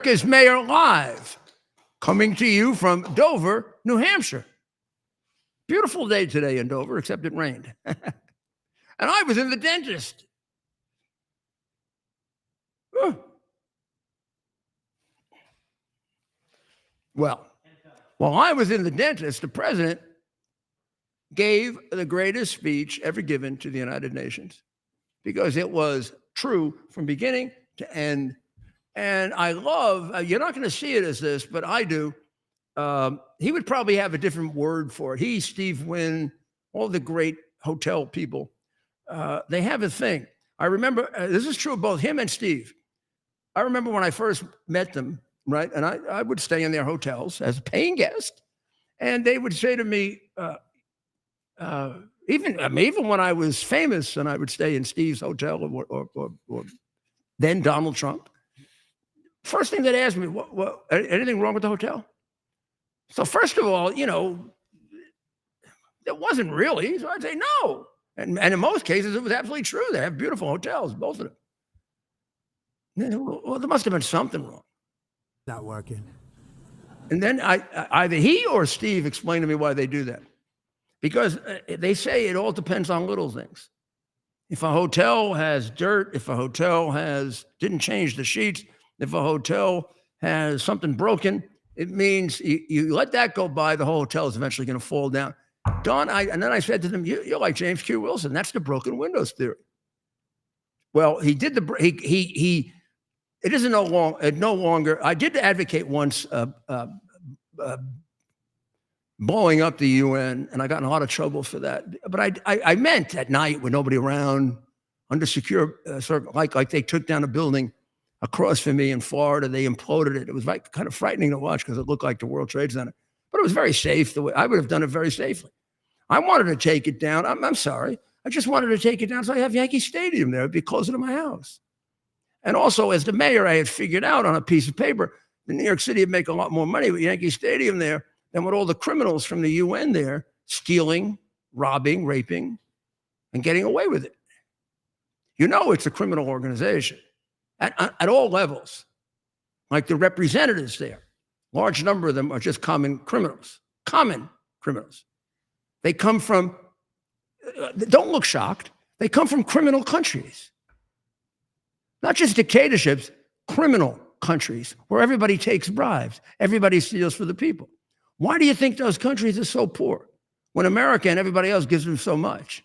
America's Mayor Live, coming to you from Dover, New Hampshire. Beautiful day today in Dover, except it rained. And I was in the dentist. Well, while I was in the dentist, the president gave the greatest speech ever given to the United Nations because it was true from beginning to end. And I love, you're not going to see it as this, but I do. He would probably have a different word for it. He, Steve Wynn, all the great hotel people, they have a thing. I remember, this is true of both him and Steve. I remember when I first met them, right? And I would stay in their hotels as a paying guest. And they would say to me, even when I was famous and I would stay in Steve's hotel or then Donald Trump, first thing they'd ask me, what, anything wrong with the hotel? So first of all, you know, it wasn't really. So I'd say no. And in most cases, it was absolutely true. They have beautiful hotels, both of them. Well, there must have been something wrong. Not working. And then either he or Steve explained to me why they do that. Because they say it all depends on little things. If a hotel has dirt, if a hotel didn't change the sheets, if a hotel has something broken, it means you let that go by, the whole hotel is eventually going to fall down. Don, and then I said to them, you're like James Q. Wilson. That's the broken windows theory. Well, he did it isn't no longer, I did advocate once blowing up the UN, and I got in a lot of trouble for that. But I meant at night with nobody around, under secure, like they took down a building across from me in Florida. They imploded it. It was like kind of frightening to watch because it looked like the World Trade Center. But it was very safe. The way I would have done it very safely. I wanted to take it down. I'm sorry. I just wanted to take it down so I have Yankee Stadium there. It'd be closer to my house. And also, as the mayor, I had figured out on a piece of paper that New York City would make a lot more money with Yankee Stadium there than with all the criminals from the UN there stealing, robbing, raping, and getting away with it. You know it's a criminal organization at all levels. Like the representatives there, large number of them are just common criminals. They come from, don't look shocked, they come from criminal countries. Not just dictatorships, criminal countries where everybody takes bribes, everybody steals for the people. Why do you think those countries are so poor when America and everybody else gives them so much?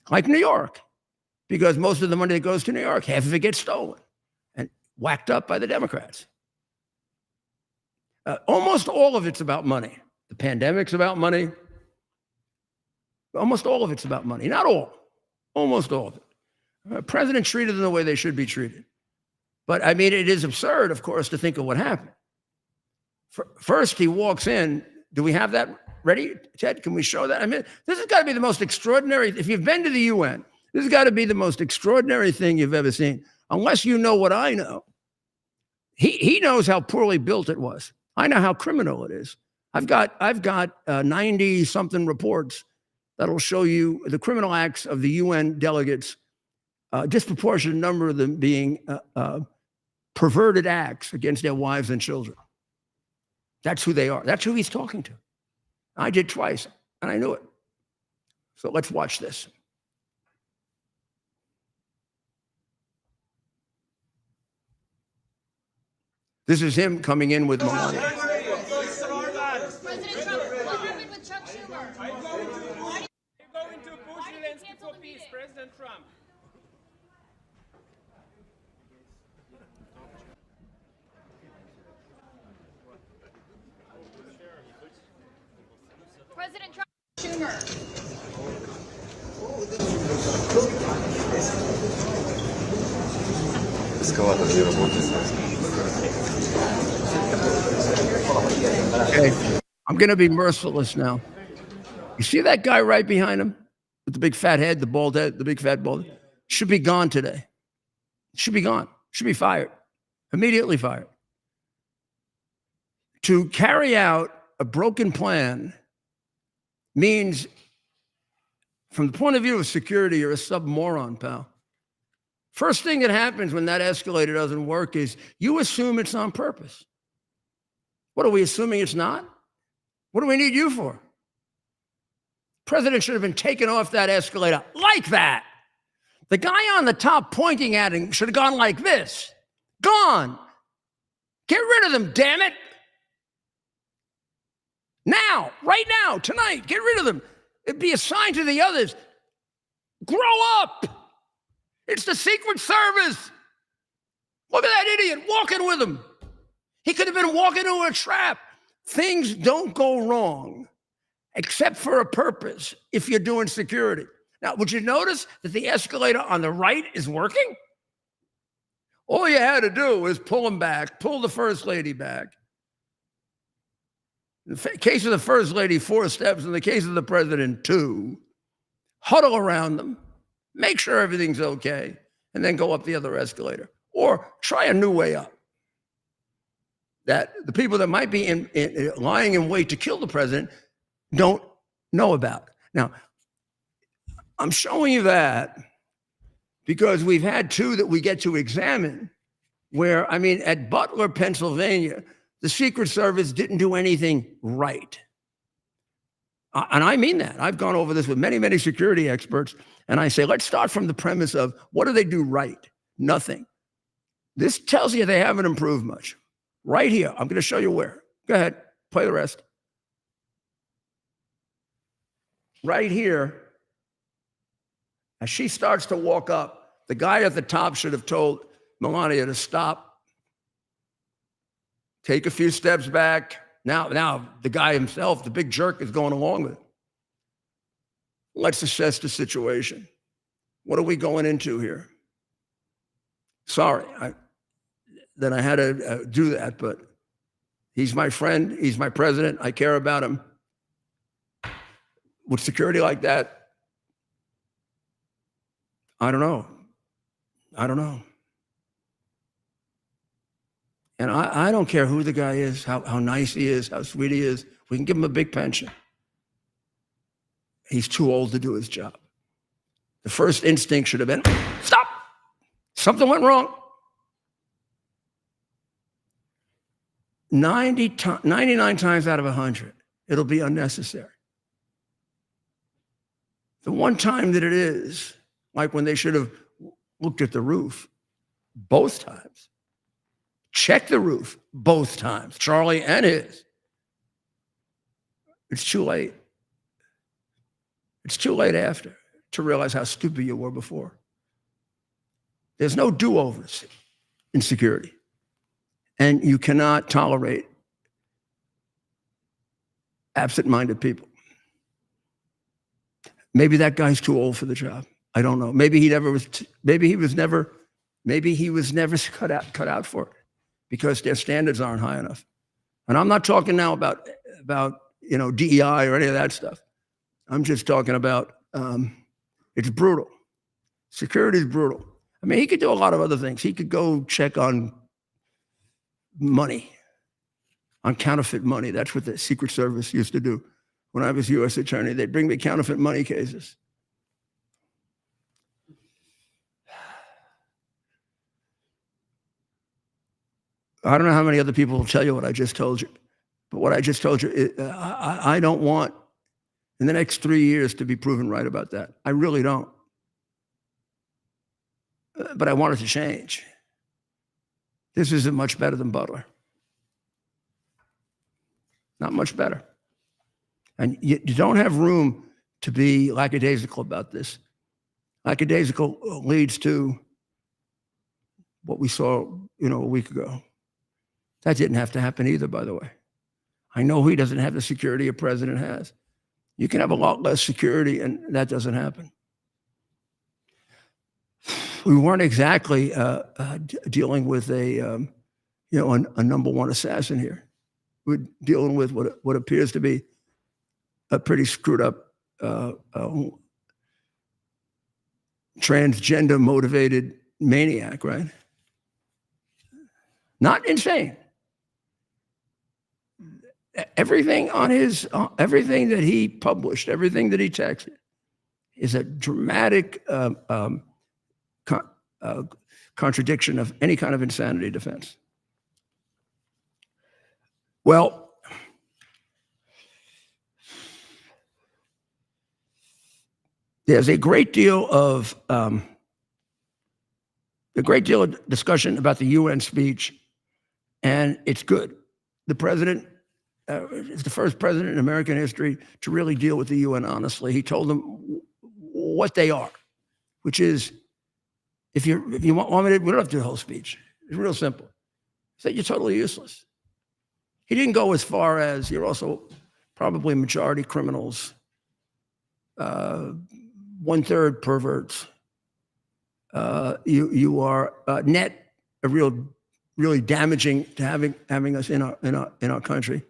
Like New York, because most of the money that goes to New York, half of it gets stolen and whacked up by the Democrats. Almost all of it's about money. The pandemic's about money. Almost all of it's about money. Not all, almost all of it. President treated them the way they should be treated. But I mean, it is absurd, of course, to think of what happened. First, he walks in. Do we have that ready, Ted? Can we show that? I mean, this has got to be the most extraordinary. If you've been to the UN, this has got to be the most extraordinary thing you've ever seen. Unless you know what I know. He knows how poorly built it was. I know how criminal it is. I've got 90-something reports that'll show you the criminal acts of the UN delegates, disproportionate number of them being perverted acts against their wives and children. That's who they are. That's who he's talking to. I did twice, and I knew it. So let's watch this. This is him coming in with Melania. President Trump, what happened with Chuck Schumer? You're going to push Zelensky for peace, President Trump. President Trump, Schumer. Okay, I'm going to be merciless now. You see that guy right behind him with the big fat head, the bald head, the big fat bald head? Should be gone today. Should be gone. Should be fired. Immediately fired. To carry out a broken plan means, from the point of view of security, you're a sub-moron, pal. First thing that happens when that escalator doesn't work is you assume it's on purpose. What are we assuming it's not? What do we need you for? President should have been taken off that escalator like that. The guy on the top pointing at him should have gone like this. Gone. Get rid of them, damn it. Now, right now, tonight, get rid of them. It'd be a sign to the others. Grow up. It's the Secret Service. Look at that idiot walking with him. He could have been walking into a trap. Things don't go wrong except for a purpose if you're doing security. Now, would you notice that the escalator on the right is working? All you had to do was pull him back, pull the First Lady back. In the case of the First Lady, 4 steps. In the case of the President, 2. Huddle around them, make sure everything's okay, and then go up the other escalator. Or try a new way up that the people that might be lying in wait to kill the president don't know about. Now, I'm showing you that because we've had 2 that we get to examine where, I mean, at Butler, Pennsylvania, the Secret Service didn't do anything right. And I mean that. I've gone over this with many, many security experts, and I say, let's start from the premise of what do they do right? Nothing. This tells you they haven't improved much. Right here, I'm going to show you where. Go ahead, play the rest. Right here, as she starts to walk up, the guy at the top should have told Melania to stop, take a few steps back. Now the guy himself, the big jerk, is going along with it. Let's assess the situation. What are we going into here? Sorry that I had to do that, but he's my friend. He's my president. I care about him. With security like that, I don't know. And I don't care who the guy is, how nice he is, how sweet he is. We can give him a big pension. He's too old to do his job. The first instinct should have been, stop. Something went wrong. 99 times out of 100, it'll be unnecessary. The one time that it is, like when they should have looked at the roof, both times. Check the roof both times, Charlie and his. It's too late. It's too late after to realize how stupid you were before. There's no do-overs in security. And you cannot tolerate absent-minded people. Maybe that guy's too old for the job. I don't know. Maybe he was never cut out for it because their standards aren't high enough. And I'm not talking now about DEI or any of that stuff. I'm just talking about it's brutal. Security is brutal. I mean, he could do a lot of other things. He could go check on money, on counterfeit money. That's what the Secret Service used to do. When I was U.S. Attorney, they'd bring me counterfeit money cases. I don't know how many other people will tell you what I just told you, but what I just told you, I don't want in the next 3 years to be proven right about that. I really don't. But I want it to change. This isn't much better than Butler. Not much better. And you don't have room to be lackadaisical about this. Lackadaisical leads to what we saw, a week ago. That didn't have to happen either, by the way. I know he doesn't have the security a president has. You can have a lot less security, and that doesn't happen. We weren't exactly dealing with a number one assassin here. We're dealing with what appears to be a pretty screwed up, transgender motivated maniac, right? Not insane. Everything on everything that he published, everything that he texted is a dramatic contradiction of any kind of insanity defense. Well, there's a great deal of discussion about the UN speech, and it's good. The president is the first president in American history to really deal with the UN honestly. He told them what they are, which is, if you want me to, we don't have to do the whole speech. It's real simple. He said, you're totally useless. He didn't go as far as, you're also probably majority criminals, 1/3 perverts. You are net really damaging to having us in our country,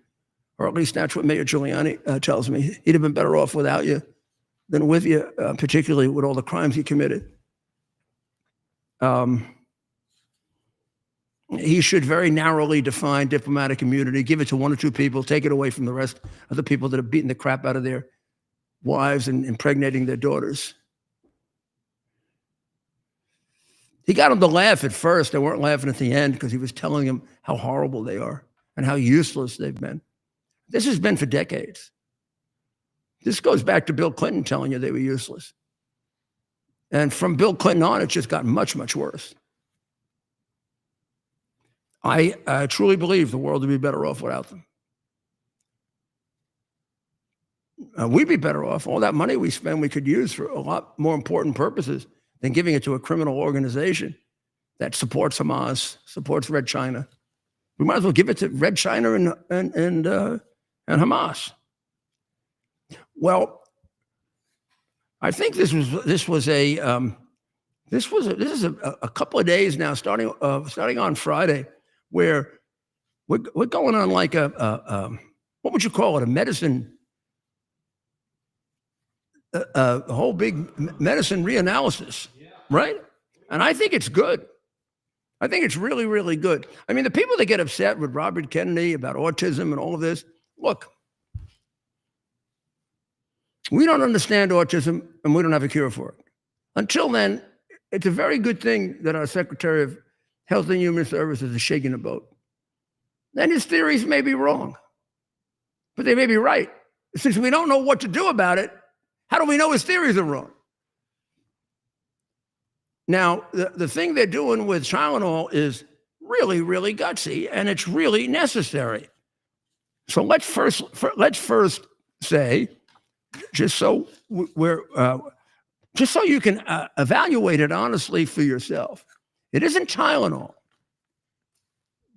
or at least that's what Mayor Giuliani tells me. He'd have been better off without you than with you, particularly with all the crimes he committed. He should very narrowly define diplomatic immunity, give it to 1 or 2 people, take it away from the rest of the people that have beaten the crap out of their wives and impregnating their daughters. He got them to laugh at first. They weren't laughing at the end because he was telling them how horrible they are and how useless they've been. This has been for decades. This goes back to Bill Clinton telling you they were useless. And from Bill Clinton on, it's just gotten much, much worse. I truly believe the world would be better off without them. We'd be better off. All that money we spend, we could use for a lot more important purposes than giving it to a criminal organization that supports Hamas, supports Red China. We might as well give it to Red China and Hamas. Well, I think this is a couple of days now, starting on Friday, where we're going on like a what would you call it? A medicine, a whole big medicine reanalysis, right? And I think it's good. I think it's really, really good. I mean, the people that get upset with Robert Kennedy about autism and all of this, look, we don't understand autism and we don't have a cure for it. Until then, it's a very good thing that our Secretary of Health and Human Services is shaking the boat. And his theories may be wrong, but they may be right. Since we don't know what to do about it, how do we know his theories are wrong? Now, the thing they're doing with Tylenol is really, really gutsy, and it's really necessary. So let's first say, just so you can evaluate it honestly for yourself, it isn't Tylenol,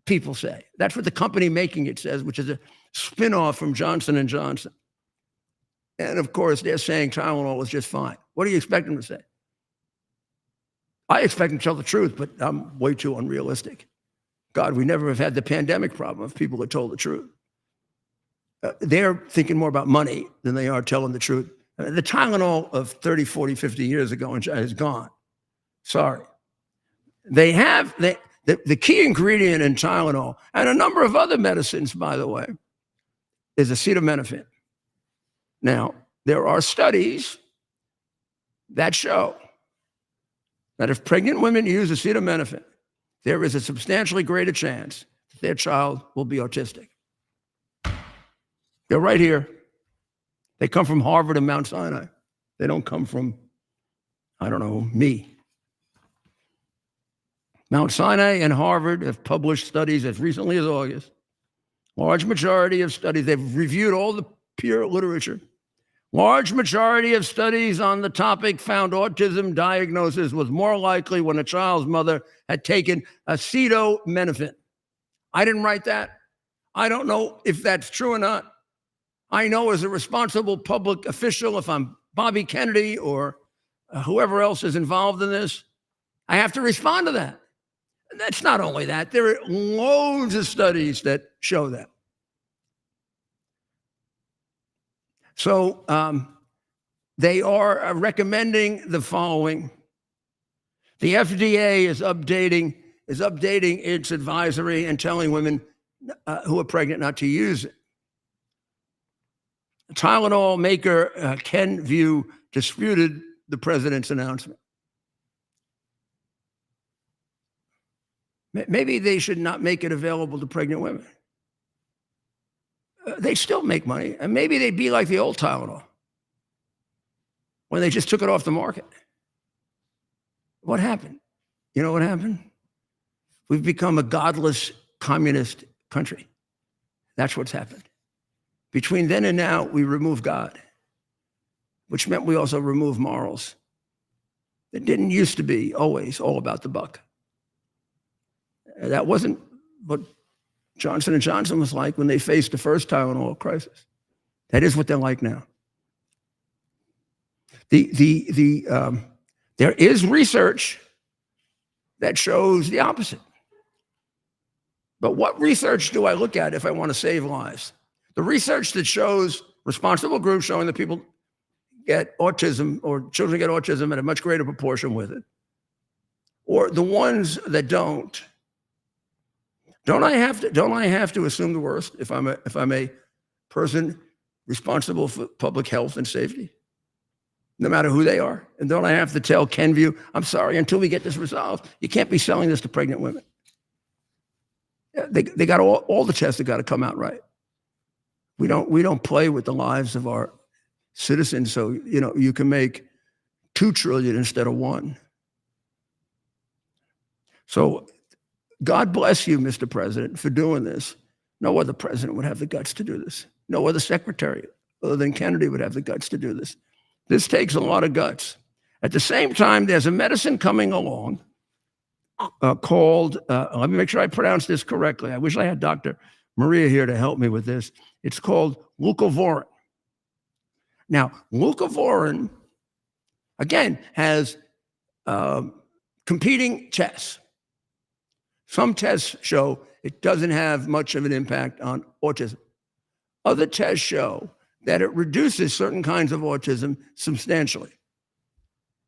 people say. That's what the company making it says, which is a spin-off from Johnson & Johnson. And of course, they're saying Tylenol is just fine. What do you expect them to say? I expect them to tell the truth, but I'm way too unrealistic. God, we never have had the pandemic problem if people had told the truth. They're thinking more about money than they are telling the truth. The Tylenol of 30, 40, 50 years ago is gone. Sorry. They have the key ingredient in Tylenol and a number of other medicines, by the way, is acetaminophen. Now, there are studies that show that if pregnant women use acetaminophen, there is a substantially greater chance that their child will be autistic. They're right here. They come from Harvard and Mount Sinai. They don't come from, I don't know, me. Mount Sinai and Harvard have published studies as recently as August. Large majority of studies, they've reviewed all the peer literature. Large majority of studies on the topic found autism diagnosis was more likely when a child's mother had taken acetaminophen. I didn't write that. I don't know if that's true or not. I know as a responsible public official, if I'm Bobby Kennedy or whoever else is involved in this, I have to respond to that. And that's not only that. There are loads of studies that show that. So they are recommending the following. The FDA is updating its advisory and telling women who are pregnant not to use it. Tylenol maker Kenvue disputed the president's announcement. Maybe they should not make it available to pregnant women. They still make money, and maybe they'd be like the old Tylenol when they just took it off the market. What happened? You know what happened? We've become a godless communist country. That's what's happened. Between then and now, we removed God, which meant we also removed morals. It didn't used to be always all about the buck. That wasn't what Johnson & Johnson was like when they faced the first Tylenol crisis. That is what they're like now. There is research that shows the opposite. But what research do I look at if I want to save lives? The research that shows responsible groups showing that people get autism or children get autism at a much greater proportion with it, or the ones that don't. Don't I have to assume the worst if I'm a person responsible for public health and safety, no matter who they are? And don't I have to tell Kenview, I'm sorry, until we get this resolved, you can't be selling this to pregnant women? They got all the tests that got to come out right. We don't play with the lives of our citizens, so you can make 2 trillion instead of 1. So God bless you, Mr. President, for doing this. No other president would have the guts to do this. No other secretary other than Kennedy would have the guts to do this. This takes a lot of guts. At the same time, there's a medicine coming along called, let me make sure I pronounce this correctly. I wish I had Dr. Maria here to help me with this. It's called leucovorin. Now, leucovorin, again, has competing tests. Some tests show it doesn't have much of an impact on autism. Other tests show that it reduces certain kinds of autism substantially.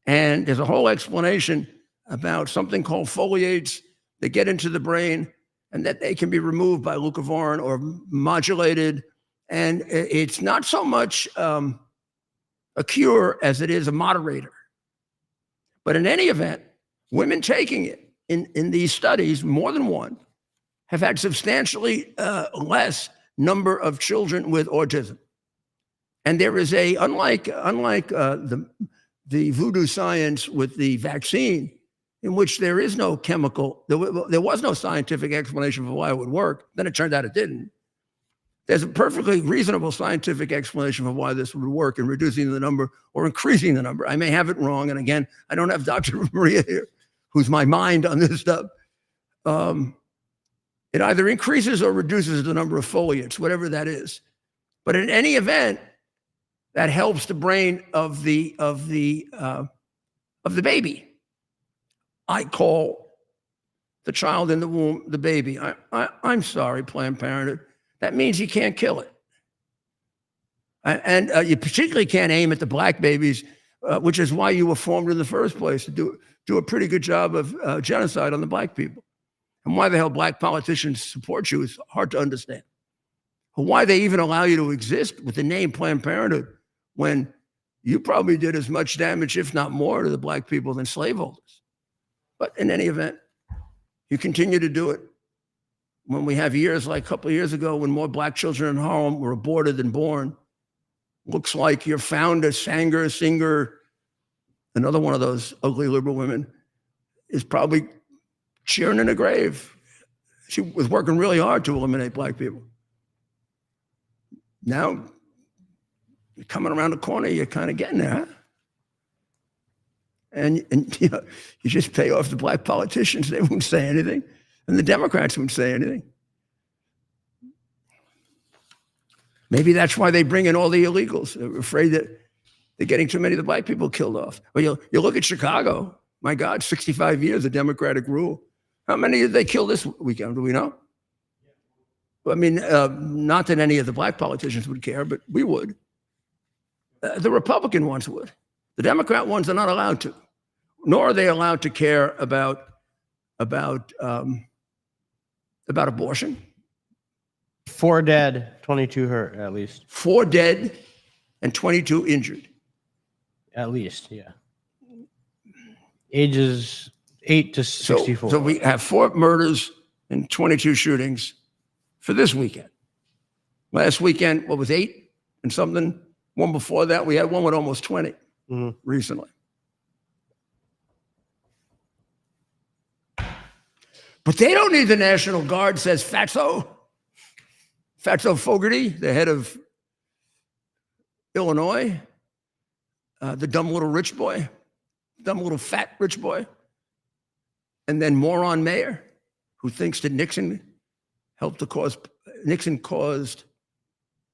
And there's a whole explanation about something called folates that get into the brain and that they can be removed by leucovorin or modulated. And it's not so much a cure as it is a moderator. But in any event, women taking it in these studies, more than one, have had substantially less number of children with autism. And there is unlike the voodoo science with the vaccine, in which there is no chemical, there was no scientific explanation for why it would work. Then it turned out it didn't. There's a perfectly reasonable scientific explanation for why this would work in reducing the number or increasing the number. I may have it wrong. And again, I don't have Dr. Maria here, who's my mind on this stuff. It either increases or reduces the number of folates, whatever that is. But in any event, that helps the brain of the baby. I call the child in the womb the baby. I'm sorry, Planned Parenthood. That means you can't kill it. And you particularly can't aim at the black babies, which is why you were formed in the first place, to do a pretty good job of genocide on the black people. And why the hell black politicians support you is hard to understand. Why they even allow you to exist with the name Planned Parenthood when you probably did as much damage, if not more, to the black people than slaveholders. But in any event, you continue to do it. When we have years like a couple of years ago when more black children in Harlem were aborted than born, looks like your founder, Sanger, Singer, another one of those ugly liberal women, is probably cheering in a grave. She was working really hard to eliminate black people. Now, you're coming around the corner, you're kind of getting there, huh? And you just pay off the black politicians, they won't say anything. And the Democrats won't say anything. Maybe that's why they bring in all the illegals. They're afraid that they're getting too many of the black people killed off. But you look at Chicago, my God, 65 years of Democratic rule. How many did they kill this weekend? Do we know? I mean, not that any of the black politicians would care, but we would. The Republican ones would. The Democrat ones are not allowed to, nor are they allowed to care about abortion. 4 dead, 22 hurt, at least. 4 dead and 22 injured. At least, yeah. Ages 8 to So, 64. so we have 4 murders and 22 shootings for this weekend. Last weekend, what was 8 and something? One before that, we had one with almost 20 recently. But they don't need the National Guard, says Fatso Fogarty, the head of Illinois, the dumb little rich boy, dumb little fat rich boy, and then moron mayor who thinks that Nixon caused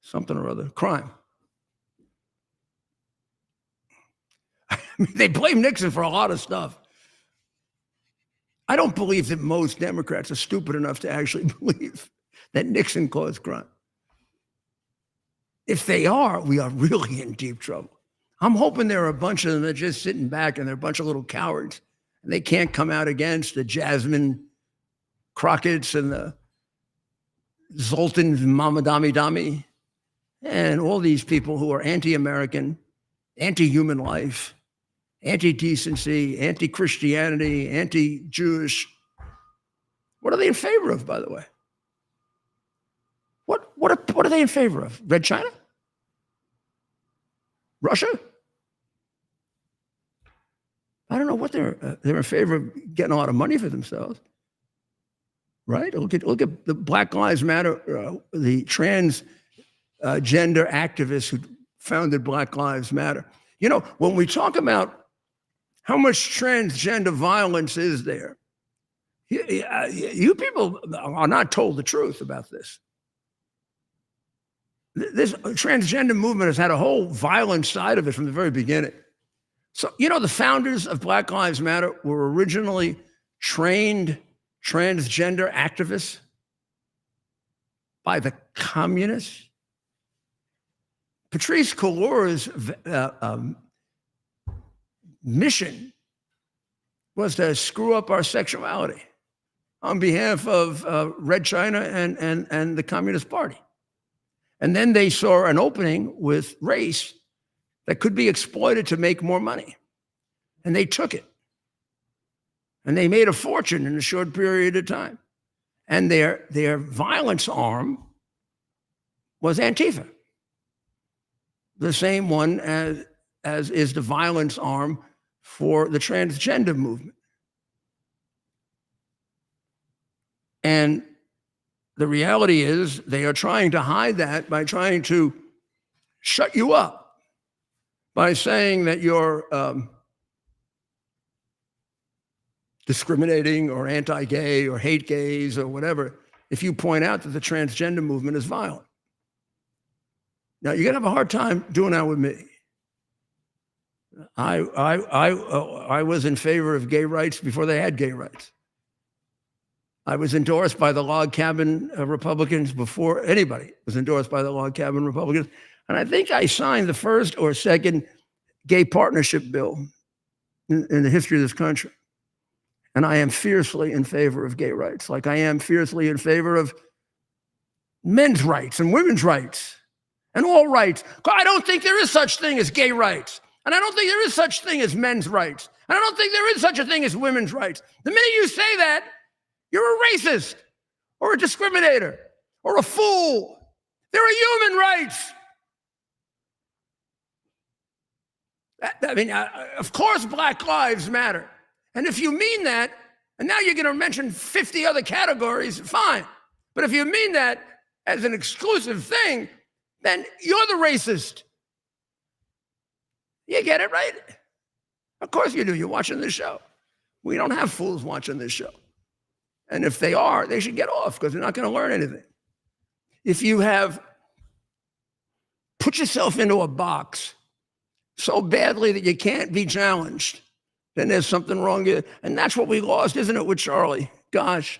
something or other, crime. I mean, they blame Nixon for a lot of stuff. I don't believe that most Democrats are stupid enough to actually believe that Nixon caused crime. If they are, we are really in deep trouble. I'm hoping there are a bunch of them that are just sitting back and they're a bunch of little cowards and they can't come out against the Jasmine Crockett's and the Zoltan Mamadami Dami and all these people who are anti-American, anti-human life, anti-decency, anti-Christianity, anti-Jewish. What are they in favor of, by the way? What are they in favor of? Red China? Russia? I don't know what they're in favor of getting a lot of money for themselves, right? Look at the Black Lives Matter, the transgender activists who founded Black Lives Matter. You know, when we talk about how much transgender violence is there, you people are not told the truth about this. This transgender movement has had a whole violent side of it from the very beginning. So, you know, the founders of Black Lives Matter were originally trained transgender activists by the communists. Patrisse Cullors' mission was to screw up our sexuality on behalf of Red China and the Communist Party. And then they saw an opening with race that could be exploited to make more money. And they took it. And they made a fortune in a short period of time. And their violence arm was Antifa, the same one as is the violence arm for the transgender movement. And the reality is they are trying to hide that by trying to shut you up, by saying that you're discriminating or anti-gay or hate gays or whatever, if you point out that the transgender movement is violent. Now, you're going to have a hard time doing that with me. I was in favor of gay rights before they had gay rights. I was endorsed by the log cabin Republicans before anybody was endorsed by the log cabin Republicans. And I think I signed the first or second gay partnership bill in the history of this country. And I am fiercely in favor of gay rights, like I am fiercely in favor of men's rights and women's rights and all rights. I don't think there is such thing as gay rights. And I don't think there is such thing as men's rights. And I don't think there is such a thing as women's rights. The minute you say that, you're a racist or a discriminator or a fool. There are human rights. I mean, of course, Black Lives Matter. And if you mean that, and now you're going to mention 50 other categories, fine. But if you mean that as an exclusive thing, then you're the racist. You get it, right? Of course you do. You're watching this show. We don't have fools watching this show. And if they are, they should get off because they're not going to learn anything. If you have put yourself into a box so badly that you can't be challenged, then there's something wrong. And that's what we lost, isn't it, with Charlie? Gosh,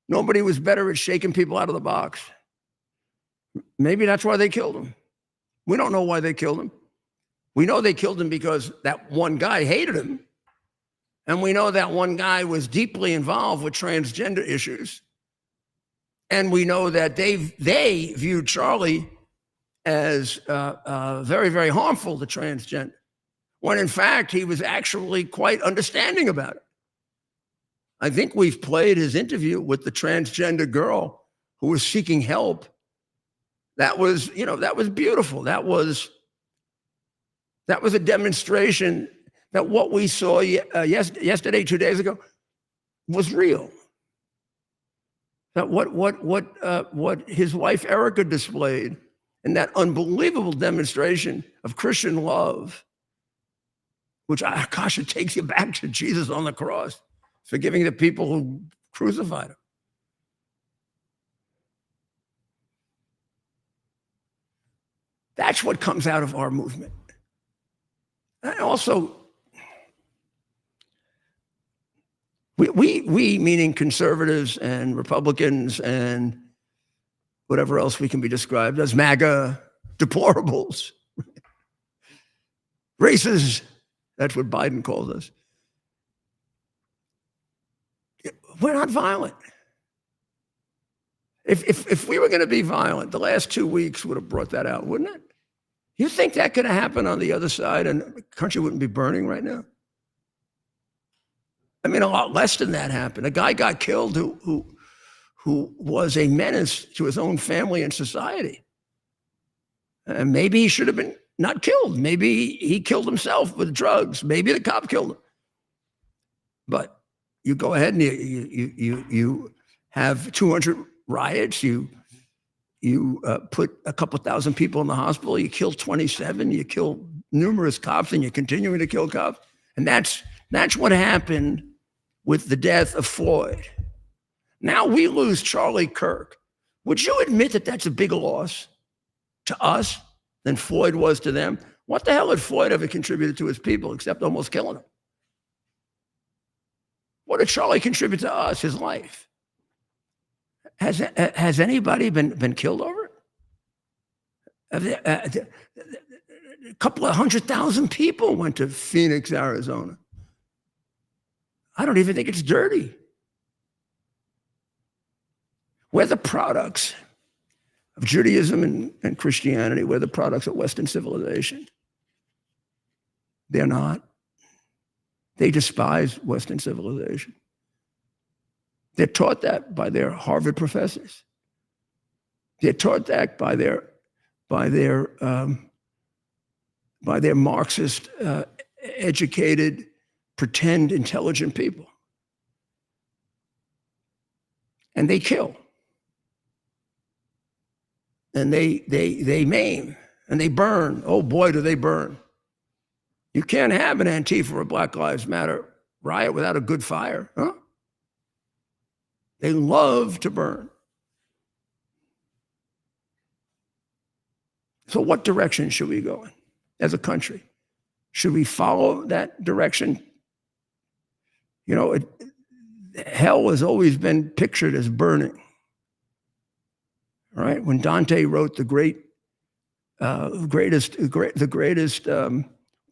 nobody was better at shaking people out of the box. Maybe that's why they killed him. We don't know why they killed him. We know they killed him because that one guy hated him. And we know that one guy was deeply involved with transgender issues. And we know that they viewed Charlie as very, very harmful to transgender, when in fact, he was actually quite understanding about it. I think we've played his interview with the transgender girl who was seeking help. That was, that was beautiful. That was a demonstration that what we saw yesterday, 2 days ago, was real. That what his wife Erica displayed, and that unbelievable demonstration of Christian love, which, it takes you back to Jesus on the cross, forgiving the people who crucified him. That's what comes out of our movement. And also, we meaning conservatives and Republicans and whatever else we can be described as, MAGA, deplorables, racists, that's what Biden calls us. We're not violent. If we were going to be violent, the last 2 weeks would have brought that out, wouldn't it? You think that could have happened on the other side and the country wouldn't be burning right now? I mean, a lot less than that happened. A guy got killed who was a menace to his own family and society. And maybe he should have been not killed. Maybe he killed himself with drugs. Maybe the cop killed him. But you go ahead and you have 200 riots. You put a couple thousand people in the hospital. You kill 27. You kill numerous cops, and you're continuing to kill cops. And that's what happened with the death of Floyd. Now we lose Charlie Kirk. Would you admit that that's a bigger loss to us than Floyd was to them? What the hell had Floyd ever contributed to his people except almost killing them? What did Charlie contribute to us, his life? Has anybody been killed over it? A couple of 100,000 people went to Phoenix, Arizona. I don't even think it's dirty. We're the products of Judaism and Christianity. We're the products of Western civilization. They're not. They despise Western civilization. They're taught that by their Harvard professors. They're taught that by their Marxist, educated, pretend intelligent people. And they kill. And they maim. And they burn. Oh boy, do they burn. You can't have an Antifa or Black Lives Matter riot without a good fire, huh? They love to burn. So what direction should we go in as a country? Should we follow that direction? Hell has always been pictured as burning. All right? When Dante wrote the greatest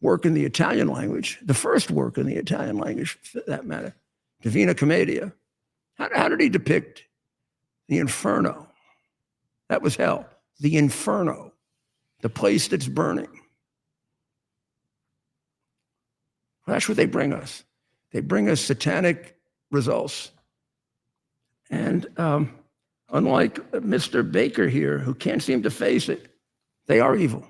work in the Italian language, the first work in the Italian language, for that matter, Divina Commedia, how did he depict the inferno? That was hell. The inferno, the place that's burning. Well, that's what they bring us. They bring us satanic results. And unlike Mr. Baker here, who can't seem to face it, they are evil.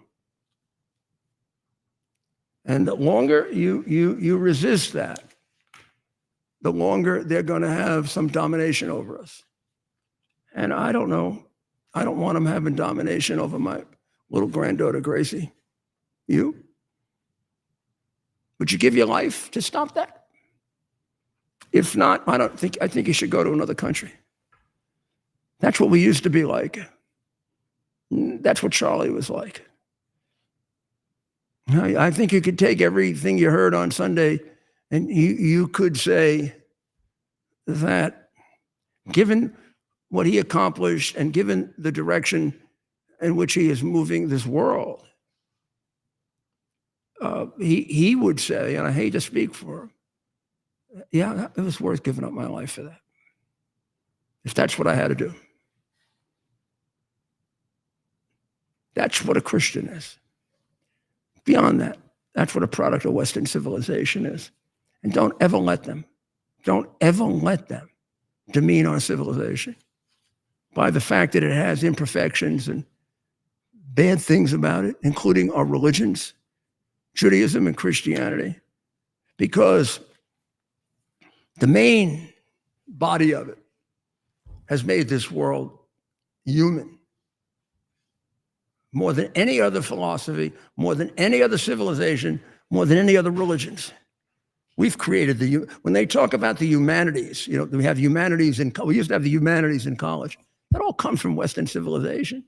And the longer you resist that, the longer they're going to have some domination over us. And I don't know. I don't want them having domination over my little granddaughter, Gracie. You? Would you give your life to stop that? If not, I think you should go to another country. That's what we used to be like. That's what Charlie was like. I think you could take everything you heard on Sunday and you could say that given what he accomplished and given the direction in which he is moving this world, he would say, and I hate to speak for him, yeah, it was worth giving up my life for that, if that's what I had to do. That's what a Christian is. Beyond that, that's what a product of Western civilization is. And don't ever let them Don't ever let them demean our civilization by the fact that it has imperfections and bad things about it, including our religions, Judaism and Christianity, because the main body of it has made this world human more than any other philosophy, more than any other civilization, more than any other religions. We've created when they talk about the humanities, we have humanities we used to have the humanities in college. That all comes from Western civilization.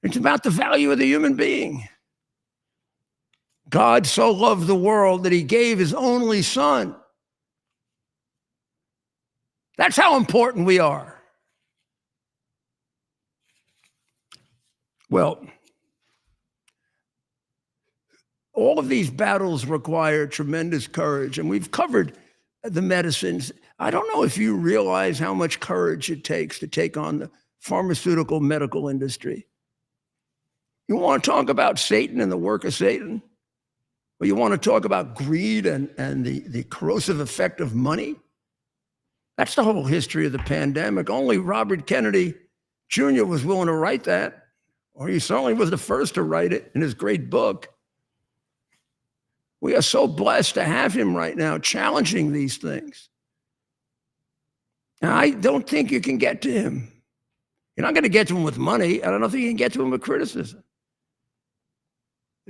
It's about the value of the human being. God so loved the world that he gave his only son. That's how important we are. Well, all of these battles require tremendous courage, and we've covered the medicines. I don't know if you realize how much courage it takes to take on the pharmaceutical medical industry. You want to talk about Satan and the work of Satan? Or you want to talk about greed and the corrosive effect of money? That's the whole history of the pandemic. Only Robert Kennedy Jr. was willing to write that, or he certainly was the first to write it in his great book. We are so blessed to have him right now challenging these things. Now, I don't think you can get to him. You're not going to get to him with money. I don't think you can get to him with criticism.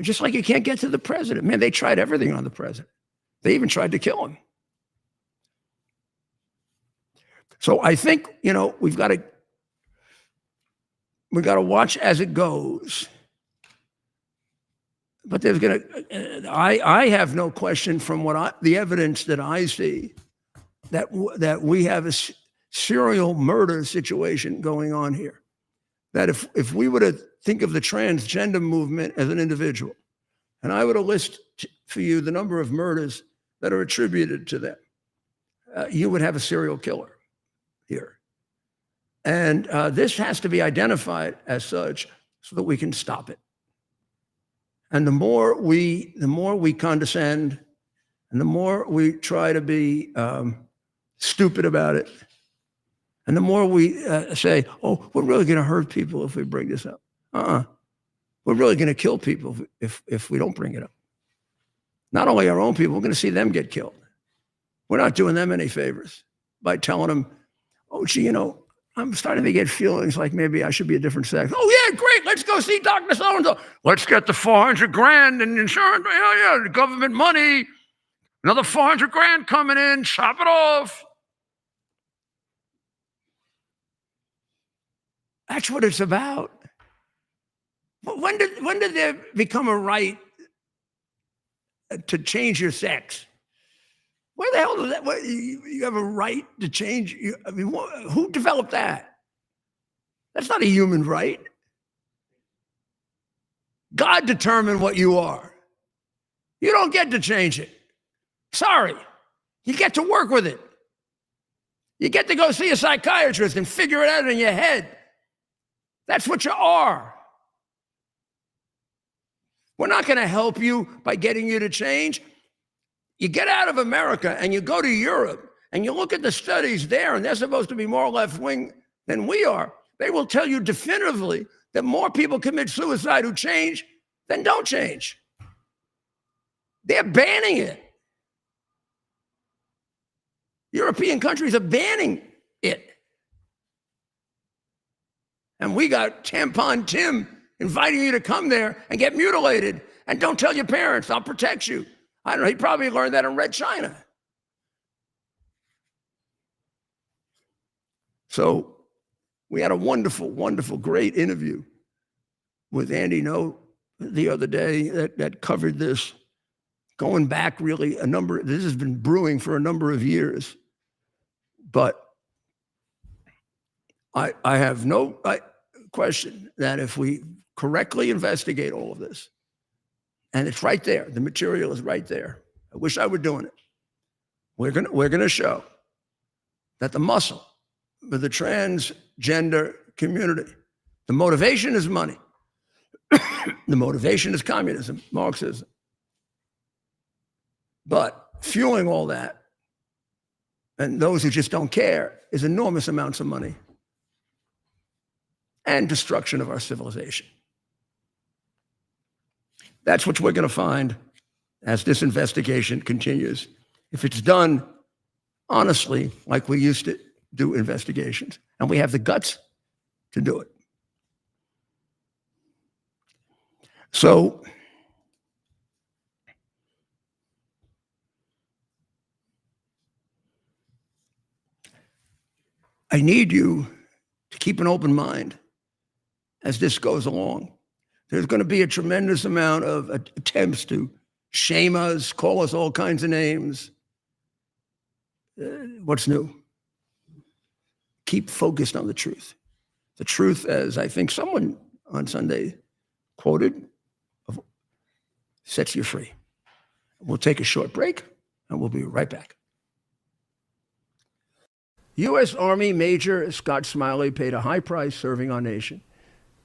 Just like you can't get to the president. Man, they tried everything on the president. They even tried to kill him. So I think, we've got to watch as it goes. But there's I have no question from the evidence that I see that we have a serial murder situation going on here. That if we were to think of the transgender movement as an individual, and I were to list for you the number of murders that are attributed to them, you would have a serial killer here. And this has to be identified as such so that we can stop it. And the more we condescend, and the more we try to be stupid about it, and the more we say, "Oh, we're really going to hurt people if we bring this up," we're really going to kill people if we don't bring it up. Not only our own people, we're going to see them get killed. We're not doing them any favors by telling them, "Oh, gee, I'm starting to get feelings like maybe I should be a different sex." "Oh, yeah, great. Let's go see Dr. So-and-so. Let's get the $400,000 in insurance. Yeah, the government money. Another $400,000 coming in. Chop it off." That's what it's about. When did there become a right to change your sex? Where the hell does that? You have a right to change? Who developed that? That's not a human right. God determined what you are. You don't get to change it. Sorry. You get to work with it. You get to go see a psychiatrist and figure it out in your head. That's what you are. We're not going to help you by getting you to change. You get out of America and you go to Europe and you look at the studies there, and they're supposed to be more left-wing than we are. They will tell you definitively that more people commit suicide who change than don't change. They're banning it. European countries are banning it. And we got Tampon Tim inviting you to come there and get mutilated. And don't tell your parents, I'll protect you. I don't know, he probably learned that in Red China. So we had a wonderful, wonderful, great interview with Andy No the other day that covered this, going back really this has been brewing for a number of years. But I have no question that if we correctly investigate all of this, and it's right there, the material is right there. I wish I were doing it. We're gonna show that the muscle for the transgender community, the motivation is money. The motivation is communism, Marxism. But fueling all that and those who just don't care is enormous amounts of money and destruction of our civilization. That's what we're going to find as this investigation continues. If it's done honestly, like we used to do investigations, and we have the guts to do it. So, I need you to keep an open mind as this goes along. There's going to be a tremendous amount of attempts to shame us, call us all kinds of names. What's new? Keep focused on the truth. The truth, as I think someone on Sunday quoted, sets you free. We'll take a short break, and we'll be right back. U.S. Army Major Scott Smiley paid a high price serving our nation.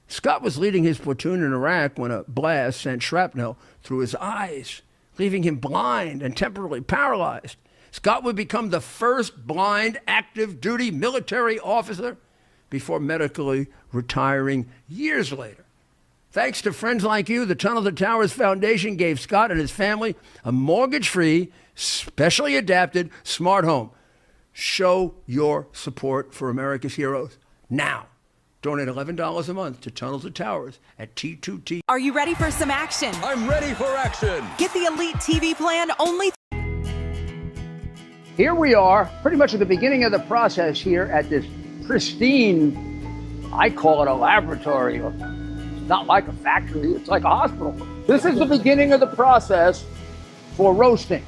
Scott was leading his platoon in Iraq when a blast sent shrapnel through his eyes, leaving him blind and temporarily paralyzed. Scott would become the first blind active duty military officer before medically retiring years later. Thanks to friends like you, the Tunnel to Towers Foundation gave Scott and his family a mortgage-free, specially adapted smart home. Show your support for America's heroes now. Donate $11 a month to Tunnel to Towers at T2T. Are you ready for some action? I'm ready for action. Get the Elite TV plan only. Here we are, pretty much at the beginning of the process here at this pristine, I call it a laboratory. It's not like a factory, it's like a hospital. This is the beginning of the process for roasting.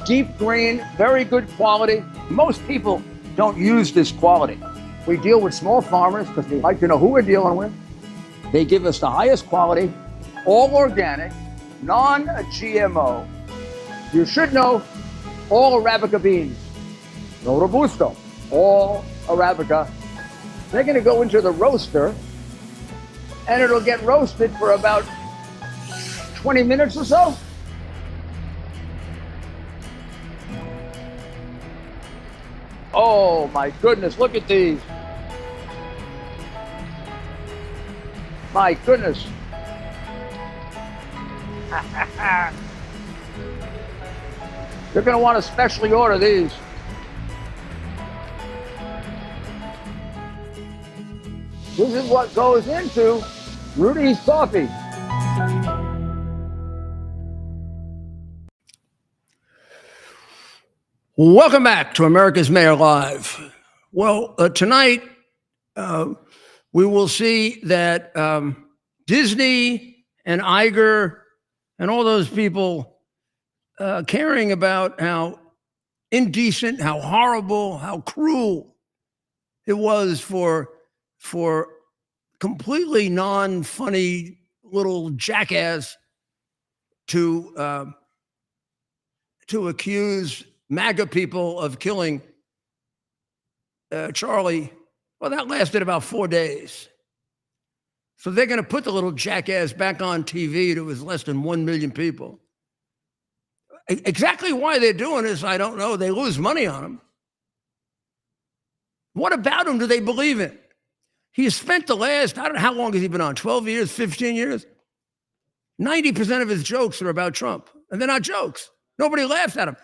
Deep grain, very good quality. Most people don't use this quality. We deal with small farmers because they like to know who we're dealing with. They give us the highest quality, all organic, non-GMO. You should know all Arabica beans, no Robusto, all Arabica. They're going to go into the roaster, and it'll get roasted for about 20 minutes or so. Oh my goodness, look at these. My goodness. You're going to want to specially order these. This is what goes into Rudy's coffee. Welcome back to America's Mayor Live. Well, tonight we will see that Disney and Iger and all those people caring about how indecent, how horrible, how cruel it was for completely non-funny little jackass to accuse MAGA people of killing Charlie. Well, that lasted about 4 days. So they're going to put the little jackass back on TV to his less than 1 million people. Exactly why they're doing this, I don't know. They lose money on him. What about him do they believe in? He has spent the last, I don't know, how long has he been on? 12 years, 15 years? 90% of his jokes are about Trump. And they're not jokes. Nobody laughs at him.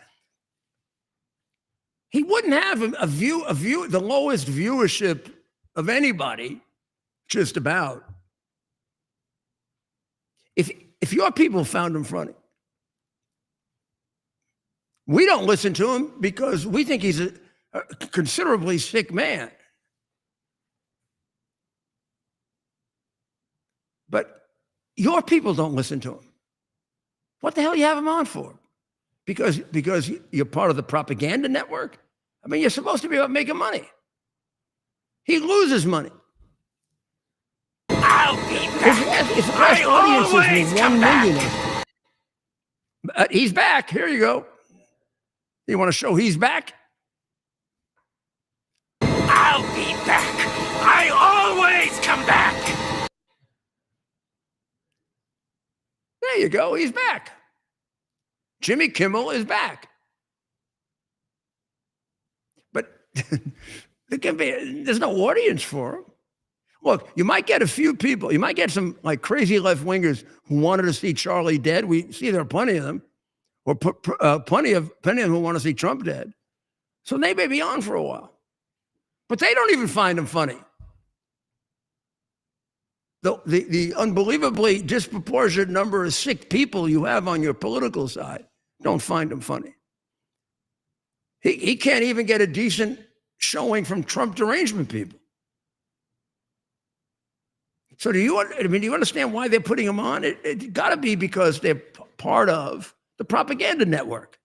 He wouldn't have the lowest viewership of anybody, just about, if your people found him funny. We don't listen to him because we think he's a considerably sick man. But your people don't listen to him. What the hell you have him on for? Because you're part of the propaganda network? I mean, you're supposed to be about making money. He loses money. I'll be back. His last audience always is come 1 million. He's back. Here you go. You want to show he's back? I'll be back. I always come back. There you go. He's back. Jimmy Kimmel is back. There's no audience for them. Look, you might get a few people. You might get some like crazy left wingers who wanted to see Charlie dead. We see there are plenty of them, or plenty of them who want to see Trump dead. So they may be on for a while, but they don't even find him funny. The unbelievably disproportionate number of sick people you have on your political side don't find him funny. He can't even get a decent showing from Trump derangement people. So do you understand why they're putting him on? It's got to be because they're part of the propaganda network.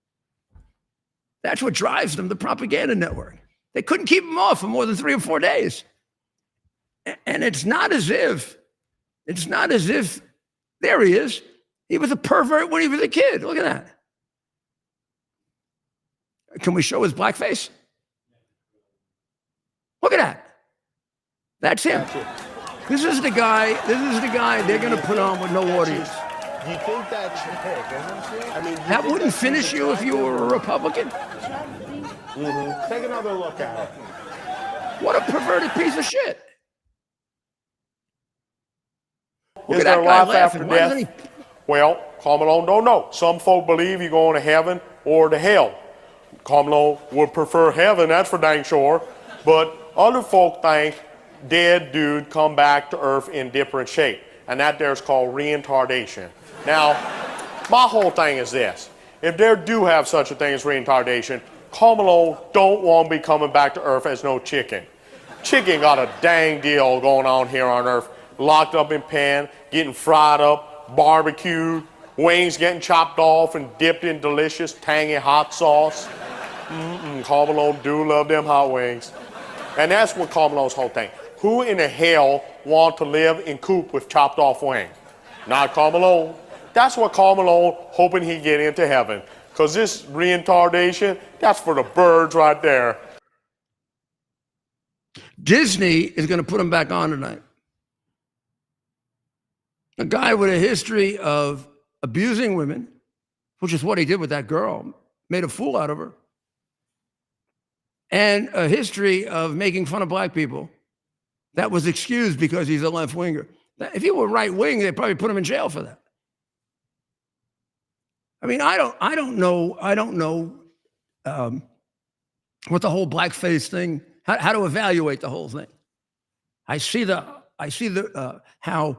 That's what drives them, the propaganda network. They couldn't keep him off for more than 3 or 4 days. And it's not as if, there he is. He was a pervert when he was a kid. Look at that. Can we show his blackface? Look at that. That's him. This is the guy they're going to put on with no audience. Do you think that's I mean, That wouldn't finish you if you were a Republican? take another look at it. What a perverted piece of shit. Look Is at there that guy life laughing. after Why doesn't death? he? Well, Carmelo don't know. Some folk believe you're going to heaven or to hell. Carmelo would prefer heaven, that's for dang sure. But other folk think dead dude come back to earth in different shape. And that there's called reincarnation. Now, my whole thing is this. If there do have such a thing as reincarnation, Carmelo don't want to be coming back to earth as no chicken. Chicken got a dang deal going on here on earth. Locked up in pen, getting fried up, barbecued, wings getting chopped off and dipped in delicious, tangy hot sauce. Carmelo do love them hot wings. And that's what Carmelo's whole thing. Who in the hell want to live in coop with chopped off wing? Not Carmelo. That's what Carmelo hoping he get into heaven. Because this retardation, that's for the birds right there. Disney is going to put him back on tonight. A guy with a history of abusing women, which is what he did with that girl, made a fool out of her, and a history of making fun of black people that was excused because he's a left winger. If he were right wing, they'd probably put him in jail for that. I mean, I don't know what the whole blackface thing, how to evaluate the whole thing. I see how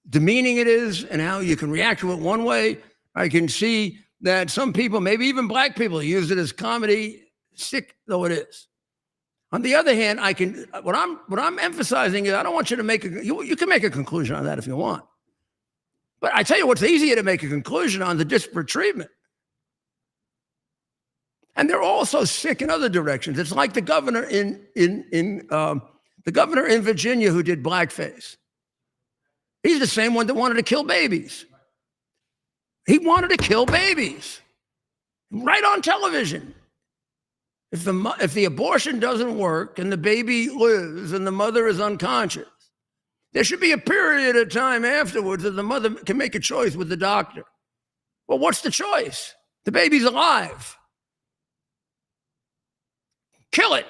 demeaning it is and how you can react to it one way. I can see that some people, maybe even black people, use it as comedy, sick though it is. On the other hand, what I'm emphasizing is I don't want you to make you can make a conclusion on that if you want. But I tell you what's easier to make a conclusion on, the disparate treatment. And they're also sick in other directions. It's like the governor in Virginia who did blackface. He's the same one that wanted to kill babies. He wanted to kill babies right on television. If the abortion doesn't work and the baby lives and the mother is unconscious, there should be a period of time afterwards that the mother can make a choice with the doctor. Well, what's the choice? The baby's alive. Kill it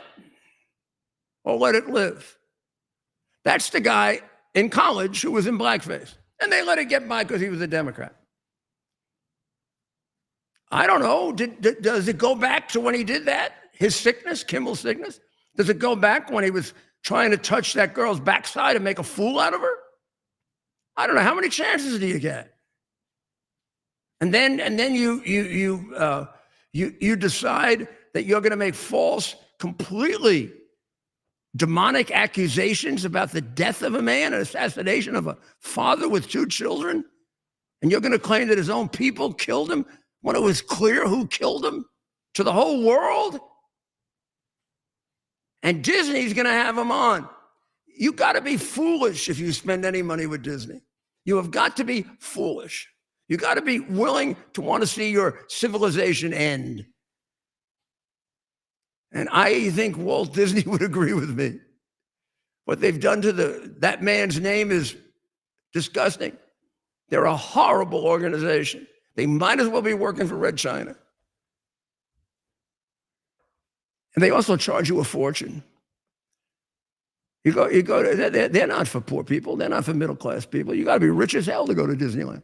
or let it live. That's the guy in college who was in blackface. And they let it get by because he was a Democrat. I don't know. Does it go back to when he did that? His sickness, Kimmel's sickness? Does it go back when he was trying to touch that girl's backside and make a fool out of her? I don't know. How many chances do you get? And then you decide that you're going to make false, completely demonic accusations about the death of a man, an assassination of a father with 2 children, and you're going to claim that his own people killed him when it was clear who killed him to the whole world? And Disney's going to have him on. You got to be foolish if you spend any money with Disney. You have got to be foolish. You got to be willing to want to see your civilization end. And I think Walt Disney would agree with me. What they've done to that man's name is disgusting. They're a horrible organization. They might as well be working for Red China. And they also charge you a fortune. They're not for poor people. They're not for middle-class people. You got to be rich as hell to go to Disneyland.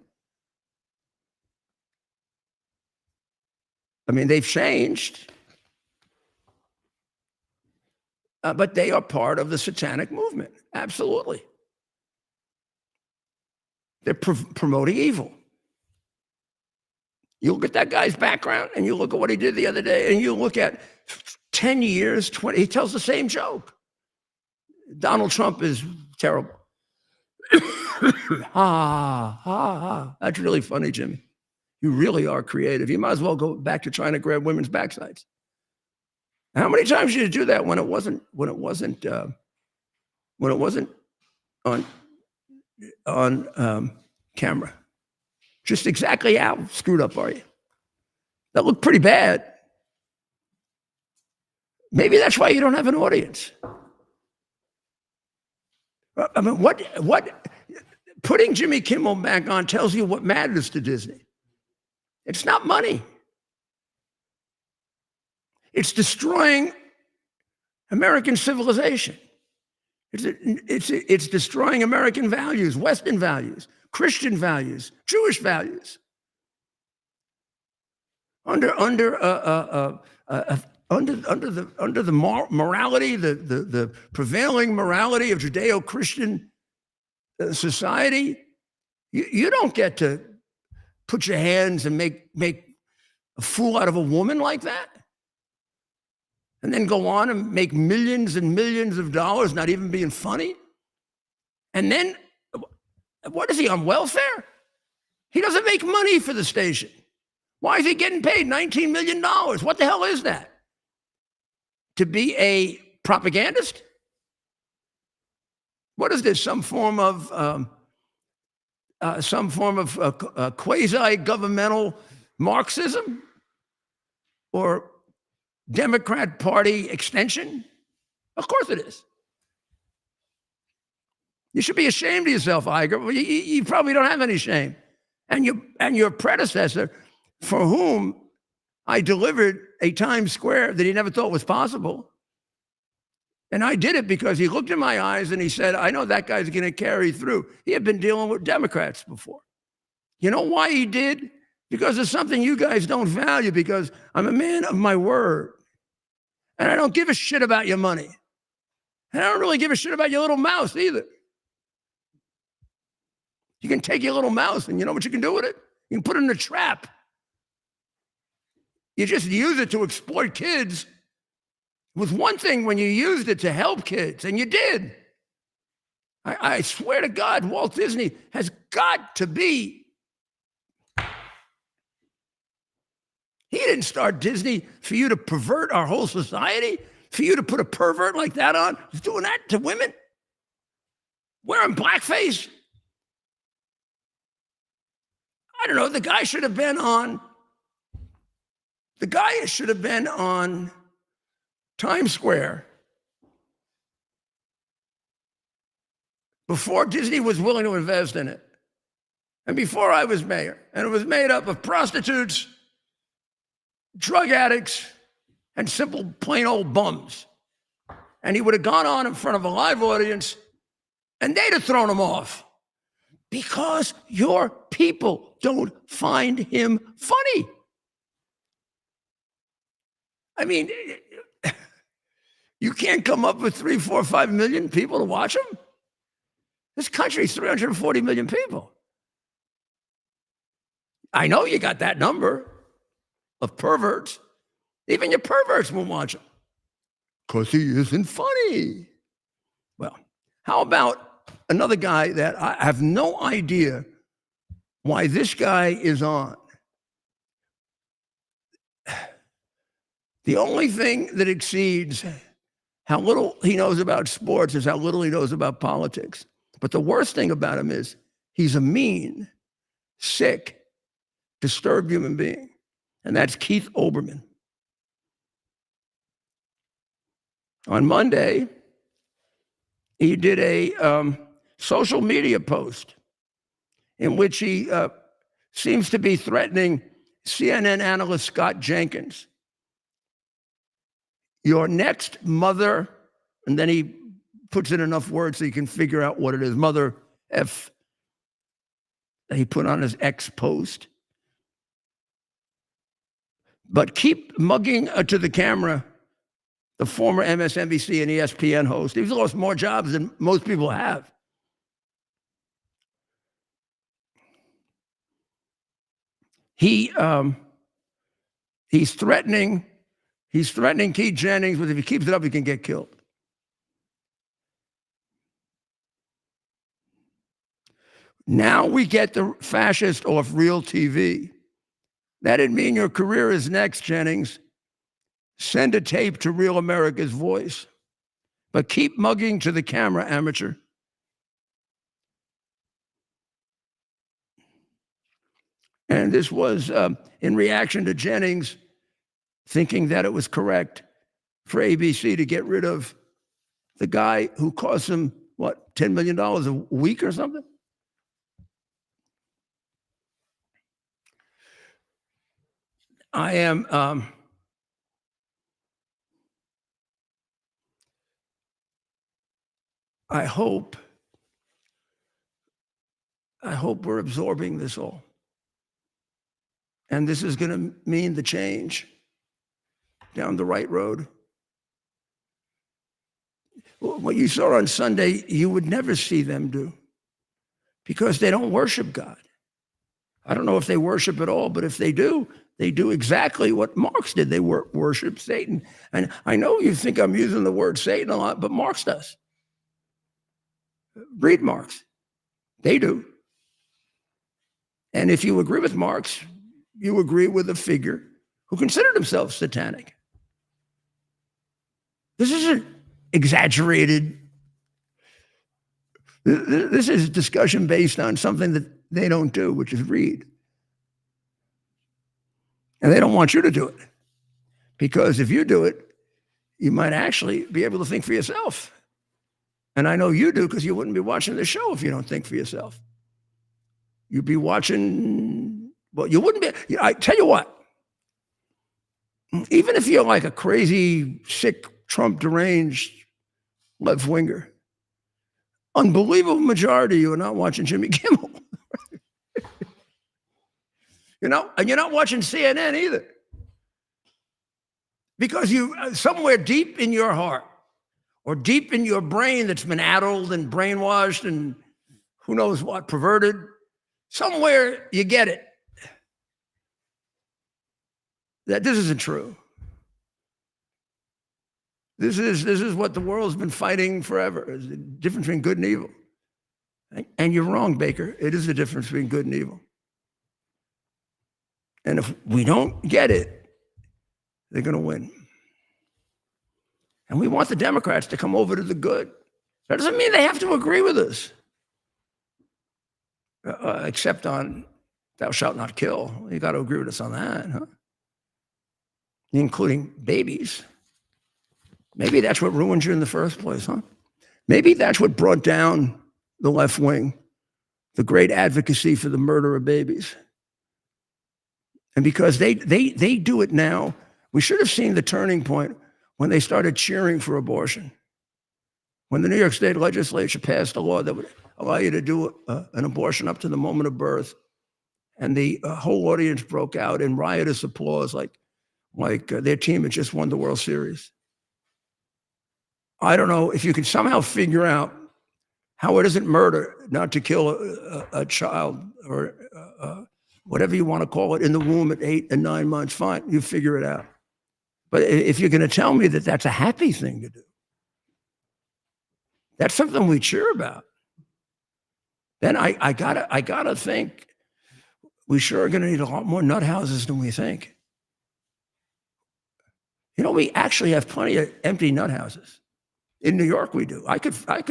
I mean, they've changed, but they are part of the satanic movement. Absolutely. They're promoting evil. You look at that guy's background and you look at what he did the other day and you look at 10 years, 20, he tells the same joke. Donald Trump is terrible. Ha, ha, ha. That's really funny, Jimmy. You really are creative. You might as well go back to trying to grab women's backsides. How many times did you do that when it wasn't on camera? Just exactly how screwed up are you? That looked pretty bad. Maybe that's why you don't have an audience. I mean, what putting Jimmy Kimmel back on tells you what matters to Disney. It's not money. It's destroying American civilization. It's destroying American values, Western values, Christian values, Jewish values. Under the morality, the prevailing morality of Judeo-Christian society, you don't get to put your hands and make a fool out of a woman like that, and then go on and make millions and millions of dollars, not even being funny. And then, what is he, on welfare? He doesn't make money for the station. Why is he getting paid $19 million? What the hell is that? To be a propagandist? What is this? Some form of quasi-governmental Marxism or Democrat Party extension? Of course it is. You should be ashamed of yourself, Iger. You probably don't have any shame. And your predecessor, for whom I delivered a Times Square that he never thought was possible. And I did it because he looked in my eyes and he said, I know that guy's going to carry through. He had been dealing with Democrats before. You know why he did? Because of something you guys don't value, because I'm a man of my word. And I don't give a shit about your money. And I don't really give a shit about your little mouse either. You can take your little mouse and you know what you can do with it? You can put it in a trap. You just use it to exploit kids. It was one thing when you used it to help kids, and you did. I swear to God, Walt Disney has got to be. He didn't start Disney for you to pervert our whole society, for you to put a pervert like that on. He's doing that to women, wearing blackface. I don't know, the guy should have been on Times Square before Disney was willing to invest in it, and before I was mayor. And it was made up of prostitutes, drug addicts, and simple, plain old bums. And he would have gone on in front of a live audience, and they'd have thrown him off because your people don't find him funny. I mean, you can't come up with 3, 4, 5 million people to watch him? This country's 340 million people. I know you got that number of perverts. Even your perverts won't watch him because he isn't funny. Well, how about another guy that I have no idea why this guy is on? The only thing that exceeds how little he knows about sports is how little he knows about politics. But the worst thing about him is he's a mean, sick, disturbed human being. And that's Keith Olbermann. On Monday, he did a social media post in which he seems to be threatening CNN analyst Scott Jenkins. your next mother, and then he puts in enough words so you can figure out what it is. Mother F that he put on his X post. But keep mugging to the camera the former MSNBC and ESPN host. He's lost more jobs than most people have. He's threatening Keith Jennings, but if he keeps it up, he can get killed. Now we get the fascist off real TV. That didn't mean your career is next, Jennings. Send a tape to Real America's Voice. But keep mugging to the camera, amateur. And this was in reaction to Jennings thinking that it was correct for ABC to get rid of the guy who cost him, what, $10 million a week or something? I hope we're absorbing this all. And this is going to mean the change down the right road. What you saw on Sunday, you would never see them do because they don't worship God. I don't know if they worship at all, but if they do exactly what Marx did. They worship Satan. And I know you think I'm using the word Satan a lot, but Marx does. Read Marx. They do. And if you agree with Marx, you agree with a figure who considered himself satanic. This isn't exaggerated. This is discussion based on something that they don't do, which is read. And they don't want you to do it. Because if you do it, you might actually be able to think for yourself. And I know you do because you wouldn't be watching the show if you don't think for yourself. You'd be watching, well, you wouldn't be. I tell you what, even if you're like a crazy, sick, Trump deranged left winger, unbelievable majority of you are not watching Jimmy Kimmel. And you're not watching CNN either. Because you, somewhere deep in your heart or deep in your brain that's been addled and brainwashed and who knows what, perverted, somewhere you get it. That this isn't true. This is what the world's been fighting forever. It's the difference between good and evil. And you're wrong, Baker. It is the difference between good and evil. And if we don't get it, they're going to win. And we want the Democrats to come over to the good. That doesn't mean they have to agree with us. Except on thou shalt not kill. You got to agree with us on that, huh? Including babies. Maybe that's what ruined you in the first place, huh? Maybe that's what brought down the left wing, the great advocacy for the murder of babies. And because they do it now, we should have seen the turning point when they started cheering for abortion. When the New York State legislature passed a law that would allow you to do an abortion up to the moment of birth. And the whole audience broke out in riotous applause like their team had just won the World Series. I don't know if you can somehow figure out how it isn't murder not to kill a child or whatever you want to call it in the womb at 8 and 9 months, fine, you figure it out. But if you're going to tell me that that's a happy thing to do, that's something we cheer about, then I gotta think we sure are going to need a lot more nut houses than we think. You know, we actually have plenty of empty nut houses. In New York, we do. I could find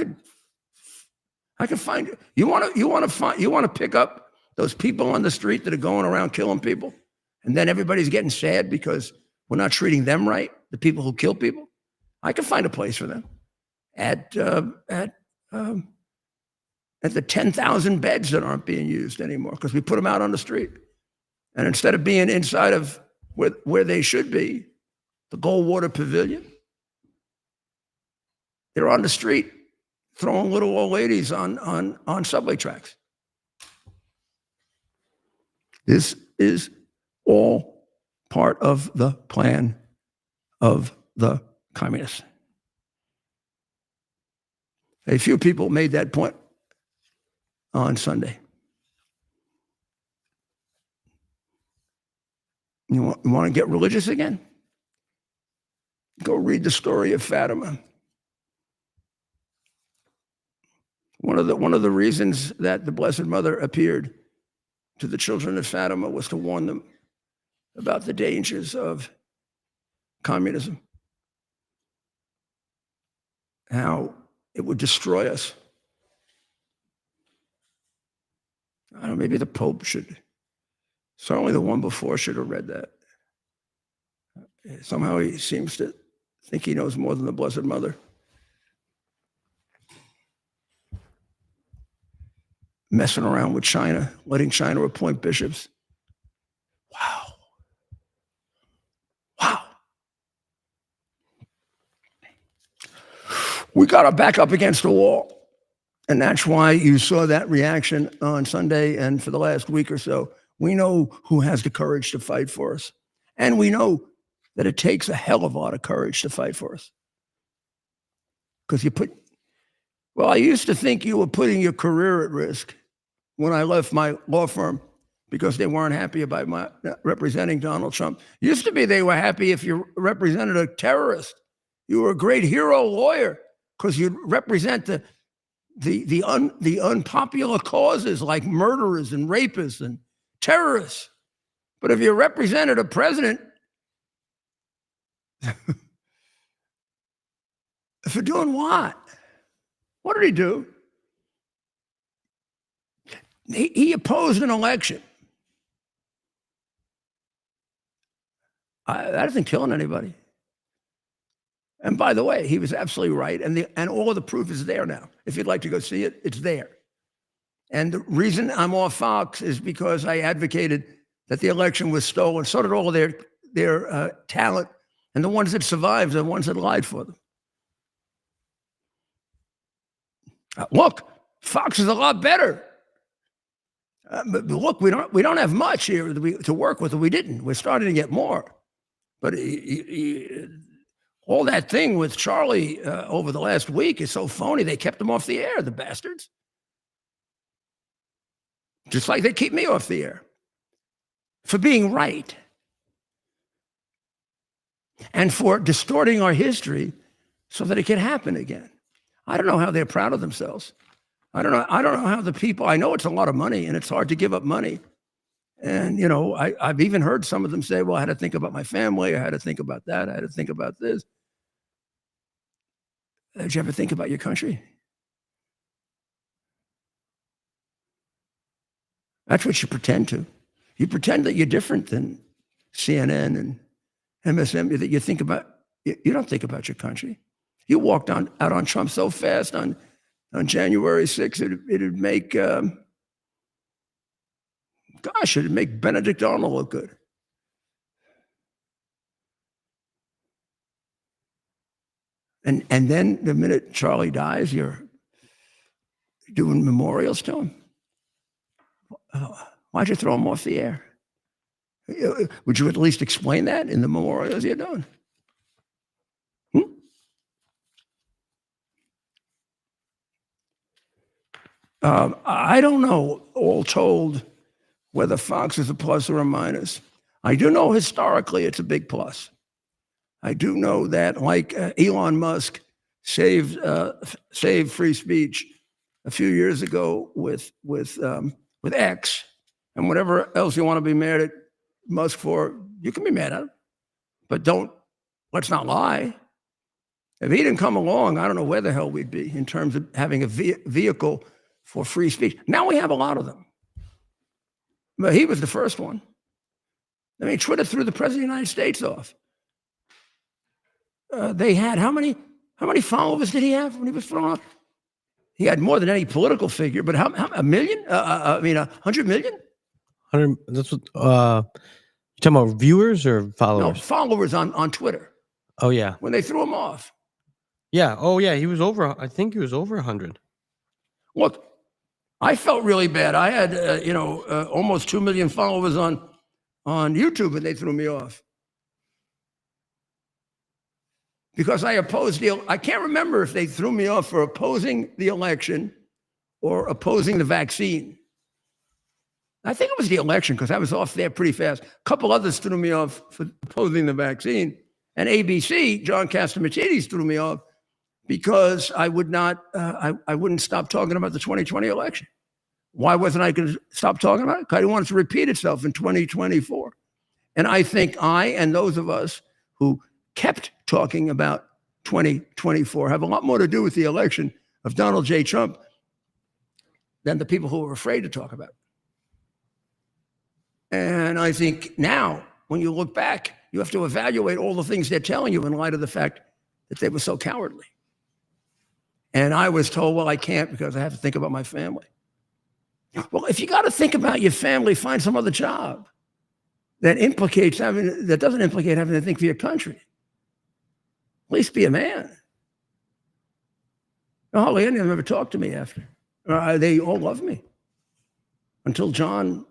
it. You want to pick up those people on the street that are going around killing people, and then everybody's getting sad because we're not treating them right, the people who kill people? I can find a place for them at the 10,000 beds that aren't being used anymore because we put them out on the street. And instead of being inside of where they should be, the Goldwater Pavilion, They're on the street throwing little old ladies on subway tracks. This is all part of the plan of the communists. A few people made that point on Sunday. You want to get religious again? Go read the story of Fatima. One of the reasons that the Blessed Mother appeared to the children of Fatima was to warn them about the dangers of communism, how it would destroy us. I don't know, maybe the Pope should, certainly the one before should have read that. Somehow he seems to think he knows more than the Blessed Mother. Messing around with China, letting China appoint bishops. Wow. Wow. We got our back up against the wall. And that's why you saw that reaction on Sunday and for the last week or so. We know who has the courage to fight for us. And we know that it takes a hell of a lot of courage to fight for us. Because I used to think you were putting your career at risk when I left my law firm because they weren't happy about my representing Donald Trump. Used to be they were happy if you represented a terrorist. You were a great hero lawyer because you'd represent the unpopular causes like murderers and rapists and terrorists. But if you represented a president for doing what? What did he do? He opposed an election. That isn't killing anybody. And by the way, he was absolutely right. And all of the proof is there now. If you'd like to go see it, it's there. And the reason I'm off Fox is because I advocated that the election was stolen. So did all of their talent. And the ones that survived are the ones that lied for them. Look, Fox is a lot better. But look, we don't have much here to work with. We didn't. We're starting to get more. But all that thing with Charlie over the last week is so phony. They kept him off the air, the bastards. Just like they keep me off the air for being right and for distorting our history so that it can happen again. I don't know how they're proud of themselves. I don't know how the people, I know it's a lot of money and it's hard to give up money. And, you know, I've even heard some of them say, well, I had to think about my family. I had to think about that. I had to think about this. Did you ever think about your country? That's what you pretend to. You pretend that you're different than CNN and MSNBC, that you think about, you don't think about your country. You walked out on Trump so fast on January 6th, it'd make, it'd make Benedict Arnold look good. And then the minute Charlie dies, you're doing memorials to him. Why'd you throw him off the air? Would you at least explain that in the memorials you're doing? I don't know, all told, whether Fox is a plus or a minus. I do know historically it's a big plus. I do know that, like Elon Musk saved free speech a few years ago with X, and whatever else you want to be mad at Musk for, you can be mad at him, but let's not lie. If he didn't come along, I don't know where the hell we'd be in terms of having a vehicle for free speech. Now we have a lot of them. But he was the first one. I mean, Twitter threw the President of the United States off. They had, how many followers did he have when he was thrown off? He had more than any political figure, but how a million? 100 million? 100, that's what, you talking about viewers or followers? No, followers on Twitter. Oh, yeah. When they threw him off. Yeah. Oh, yeah. He was over. I think he was over 100. Look, I felt really bad. I had, almost 2 million followers on YouTube, and they threw me off because I opposed I can't remember if they threw me off for opposing the election or opposing the vaccine. I think it was the election because I was off there pretty fast. A couple others threw me off for opposing the vaccine, and ABC, John Catsimatidis, threw me off because I would not, I wouldn't stop talking about the 2020 election. Why wasn't I going to stop talking about it? Because I didn't want it to repeat itself in 2024. And I think I and those of us who kept talking about 2024 have a lot more to do with the election of Donald J. Trump than the people who were afraid to talk about it. And I think now, when you look back, you have to evaluate all the things they're telling you in light of the fact that they were so cowardly. And I was told, well, I can't because I have to think about my family. Well, if you got to think about your family, find some other job that doesn't implicate having to think for your country. At least be a man. Hardly any of them ever talked to me after. They all love me. Until John,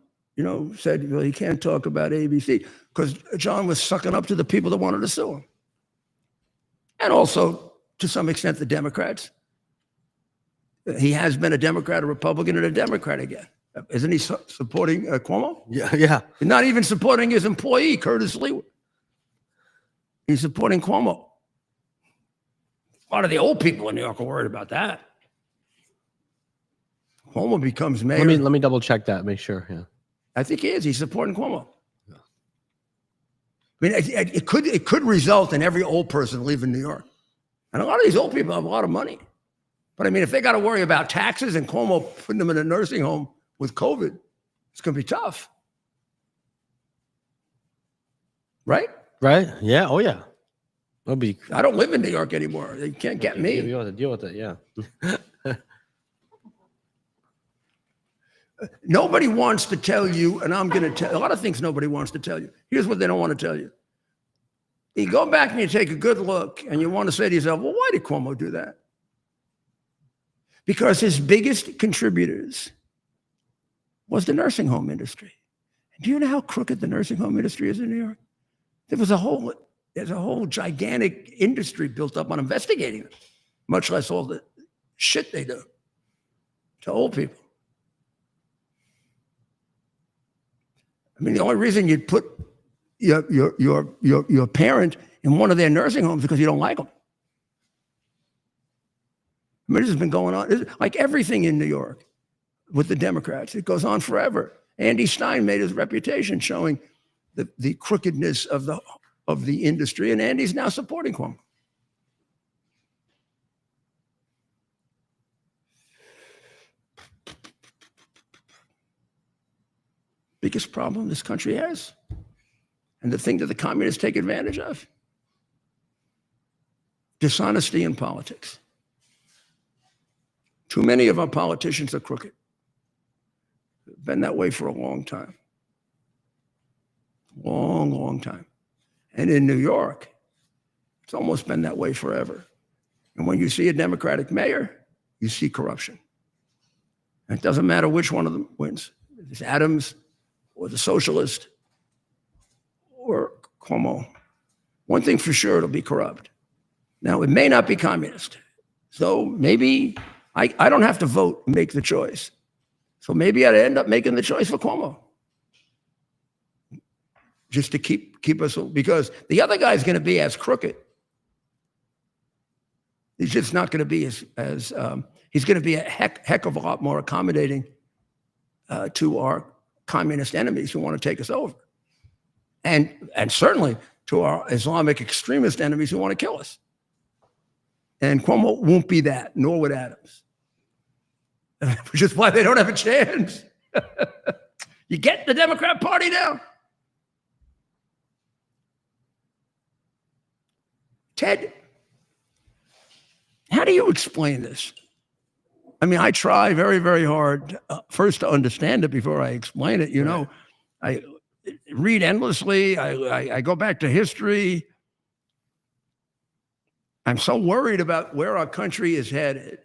said, well, he can't talk about ABC because John was sucking up to the people that wanted to sue him. And also, to some extent, the Democrats. He has been a Democrat, a Republican, and a Democrat again. Isn't he supporting Cuomo? Yeah. He's not even supporting his employee, Curtis Lee. He's supporting Cuomo. A lot of the old people in New York are worried about that. Cuomo becomes mayor. Let me double check that. Make sure. Yeah. I think he is. He's supporting Cuomo. Yeah. I mean, it could result in every old person leaving New York. And a lot of these old people have a lot of money. But I mean, if they got to worry about taxes and Cuomo putting them in a nursing home with COVID, it's going to be tough. Right? Right? Yeah. Oh, yeah. I don't live in New York anymore. They can't get me. You have to deal with it. Yeah. Nobody wants to tell you, and I'm going to tell a lot of things nobody wants to tell you. Here's what they don't want to tell you. You go back and you take a good look and you want to say to yourself, well, why did Cuomo do that? Because his biggest contributors was the nursing home industry. Do you know how crooked the nursing home industry is in New York? There's a whole gigantic industry built up on investigating it, much less all the shit they do to old people. I mean, the only reason you'd put your parent in one of their nursing homes because you don't like them. I mean, this has been going on. Like everything in New York with the Democrats, it goes on forever. Andy Stein made his reputation showing the crookedness of the industry, and Andy's now supporting Cuomo. Biggest problem this country has, and the thing that the communists take advantage of: dishonesty in politics. Too many of our politicians are crooked. Been that way for a long time. Long time. And in New York, it's almost been that way forever. And when you see a Democratic mayor, you see corruption. And it doesn't matter which one of them wins. It's Adams or the socialist or Cuomo. One thing for sure, it'll be corrupt. Now, it may not be communist. So maybe I don't have to vote and make the choice. So maybe I'd end up making the choice for Cuomo. Just to keep us, because the other guy's going to be as crooked. He's just not going to be as he's going to be a heck of a lot more accommodating to our communist enemies who want to take us over. And certainly to our Islamic extremist enemies who want to kill us. And Cuomo won't be that, nor would Adams. Which is why they don't have a chance. You get the Democrat Party now? Ted, how do you explain this? I mean, I try very, very hard first to understand it before I explain it. You know, I read endlessly. I go back to history. I'm so worried about where our country is headed.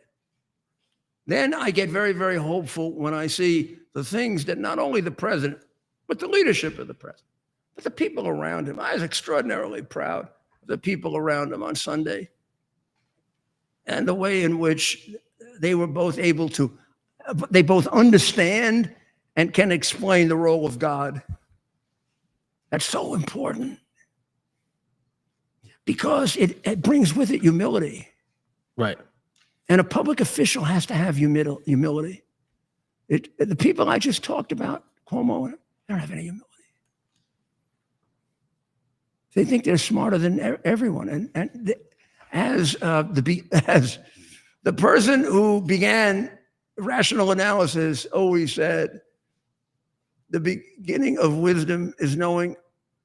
Then I get very, very hopeful when I see the things that not only the president, but the leadership of the president, but the people around him. I was extraordinarily proud of the people around him on Sunday and the way in which they were both able to, they both understand and can explain the role of God. That's so important because it brings with it humility. Right. And a public official has to have humility. The people I just talked about, Cuomo, they don't have any humility. They think they're smarter than everyone. As the person who began rational analysis always said, the beginning of wisdom is knowing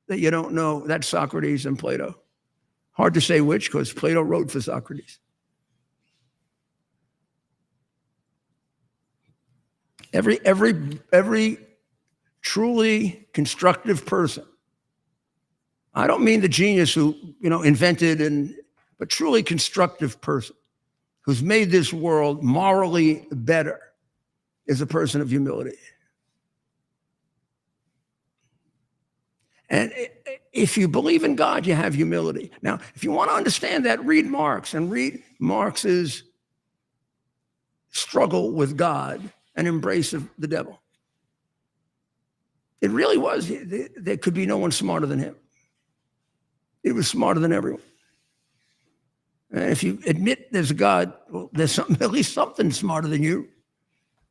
that you don't know. That's Socrates and Plato. Hard to say which, because Plato wrote for Socrates. Every truly constructive person, I don't mean the genius who invented but truly constructive person who's made this world morally better is a person of humility. And if you believe in God, you have humility. Now, if you want to understand that, read Marx and read Marx's struggle with God and embrace of the devil. It really was. There could be no one smarter than him. He was smarter than everyone. And if you admit there's a God, well, there's something, at least something smarter than you,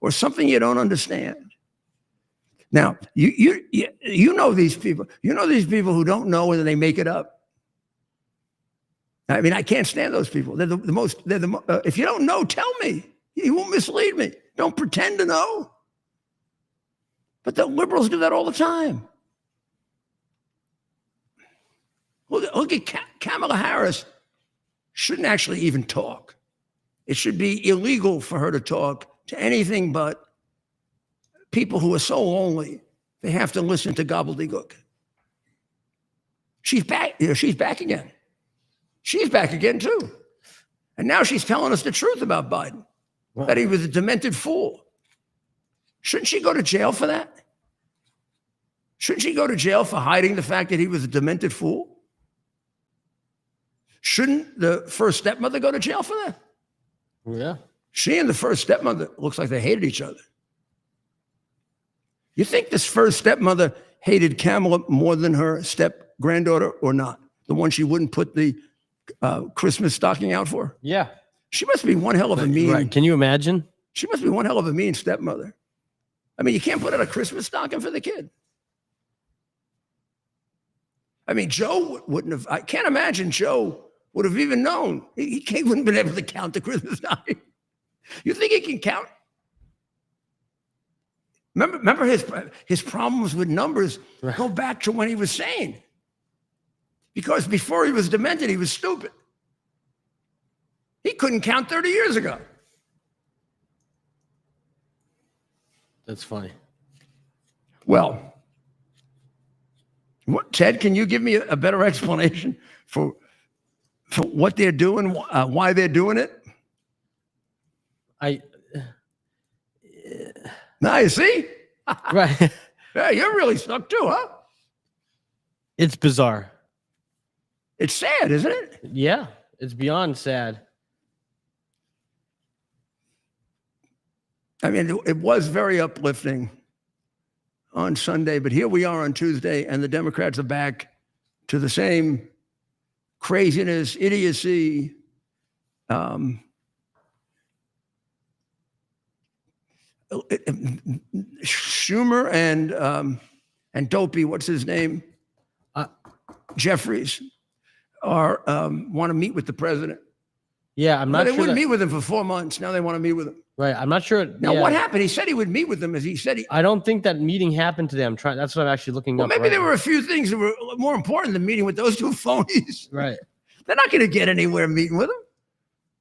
or something you don't understand. Now, you know these people. You know these people who don't know whether they make it up. I mean, I can't stand those people. They're the most. If you don't know, tell me. You won't mislead me. Don't pretend to know. But the liberals do that all the time. Look at Kamala Harris. Shouldn't actually even talk. It should be illegal for her to talk to anything but people who are so lonely they have to listen to gobbledygook. She's back. She's back again. She's back again too. And now she's telling us the truth about Biden, that he was a demented fool. Shouldn't she go to jail for that? Shouldn't she go to jail for hiding the fact that he was a demented fool? Shouldn't the first stepmother go to jail for that? Yeah. She and the first stepmother looks like they hated each other. You think this first stepmother hated Kamala more than her step granddaughter or not? The one she wouldn't put the Christmas stocking out for? Yeah. She must be one hell of a mean. Right. Can you imagine? She must be one hell of a mean stepmother. I mean, you can't put out a Christmas stocking for the kid. I mean, Joe wouldn't have, I can't imagine Joe would have even known. He wouldn't have been able to count the Christmas stocking. You think he can count? Remember his problems with numbers go back to when he was sane. Because before he was demented, he was stupid. He couldn't count 30 years ago. That's funny. Well, Ted, can you give me a better explanation for what they're doing, why they're doing it? Now you see? Right. Yeah, you're really stuck too, huh? It's bizarre. It's sad, isn't it? Yeah. It's beyond sad. I mean, it was very uplifting on Sunday, but here we are on Tuesday, and the Democrats are back to the same craziness, idiocy. Schumer and Dopey, what's his name? Jeffries are want to meet with the president. Yeah, I'm not They sure. wouldn't meet with him for 4 months. Now they want to meet with him. Right. I'm not sure. Now, what happened? He said he would meet with them. As he said, I don't think that meeting happened today. That's what I'm actually looking up. maybe there were a few things that were more important than meeting with those two phonies. Right. They're not going to get anywhere meeting with him.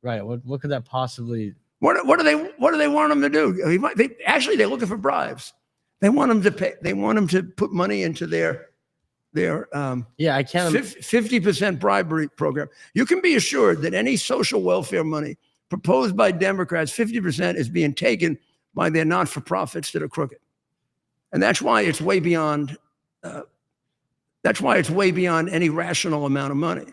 Right. What could that possibly? What do they want him to do? They're looking for bribes. They want him to pay. They want him to put money into their Yeah, I can't. 50% bribery program. You can be assured that any social welfare money proposed by Democrats, 50% is being taken by their not-for-profits that are crooked. And that's why it's way beyond any rational amount of money.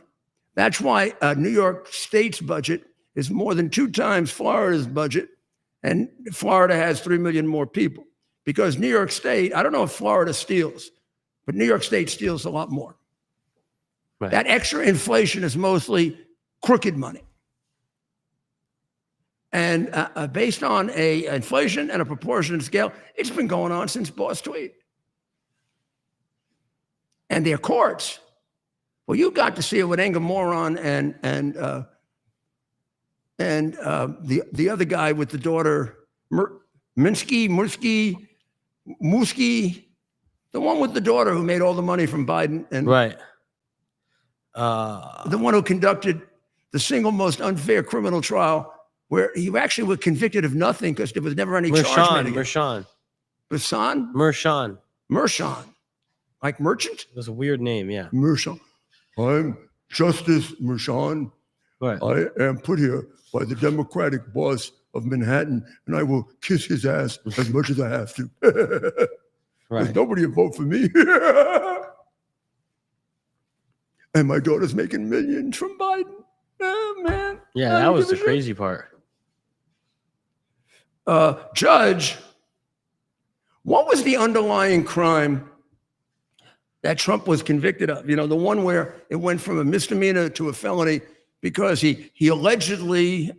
That's why New York State's budget is more than 2 times Florida's budget, and Florida has 3 million more people. Because New York State, I don't know if Florida steals, but New York State steals a lot more. Right. That extra inflation is mostly crooked money. And based on a inflation and a proportionate scale, it's been going on since Boss Tweed. And their courts, well, you got to see it with Inga Moron and the other guy with the daughter, Muskie, the one with the daughter who made all the money from Biden, and Right. the one who conducted the single most unfair criminal trial, where he actually was convicted of nothing because there was never any charge made against him. Mershon, like merchant? It was a weird name, yeah. Mershon. I'm Justice Mershon. Right. I am put here by the Democratic boss of Manhattan, and I will kiss his ass as much as I have to. Right. There's nobody will vote for me. And my daughter's making millions from Biden. Oh, man. Yeah, that was the crazy part. Judge, what was the underlying crime that Trump was convicted of? You know, the one where it went from a misdemeanor to a felony because he allegedly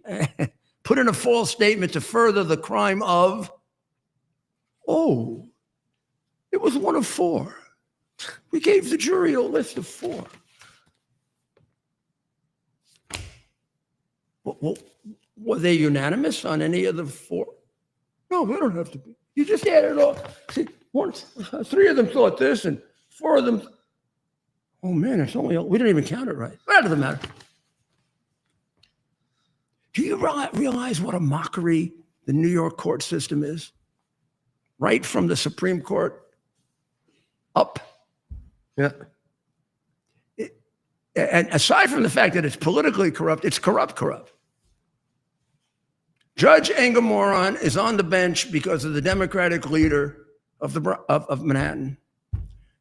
put in a false statement to further the crime of, it was one of 4. We gave the jury a list of 4. Well, were they unanimous on any of the 4? No, they don't have to be. You just add it all. See, 3 of them thought this, and 4 of them. Oh man, it's only we didn't even count it right. That doesn't matter. Do you realize what a mockery the New York court system is? Right from the Supreme Court up. Yeah. And aside from the fact that it's politically corrupt, it's corrupt. Judge Engelmoron is on the bench because of the Democratic leader of Manhattan.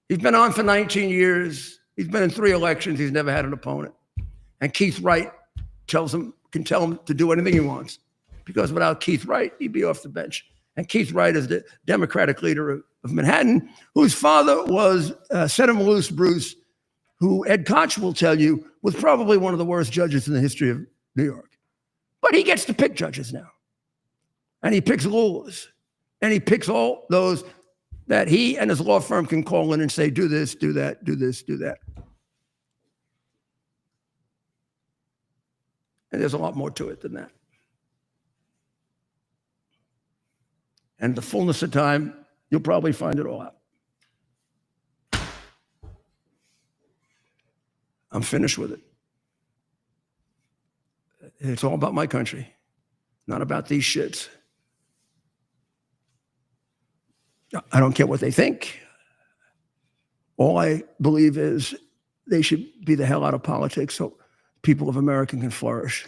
He's been on for 19 years. He's been in 3 elections. He's never had an opponent. And Keith Wright can tell him to do anything he wants, because without Keith Wright, he'd be off the bench. And Keith Wright is the Democratic leader of Manhattan, whose father was Set 'em Loose Bruce, who Ed Koch will tell you was probably one of the worst judges in the history of New York. But he gets to pick judges now. And he picks Lula's. And he picks all those that he and his law firm can call in and say, do this, do that, do this, do that. And there's a lot more to it than that. And the fullness of time, you'll probably find it all out. I'm finished with it. It's all about my country, not about these shits. I don't care what they think. All I believe is they should be the hell out of politics so people of America can flourish,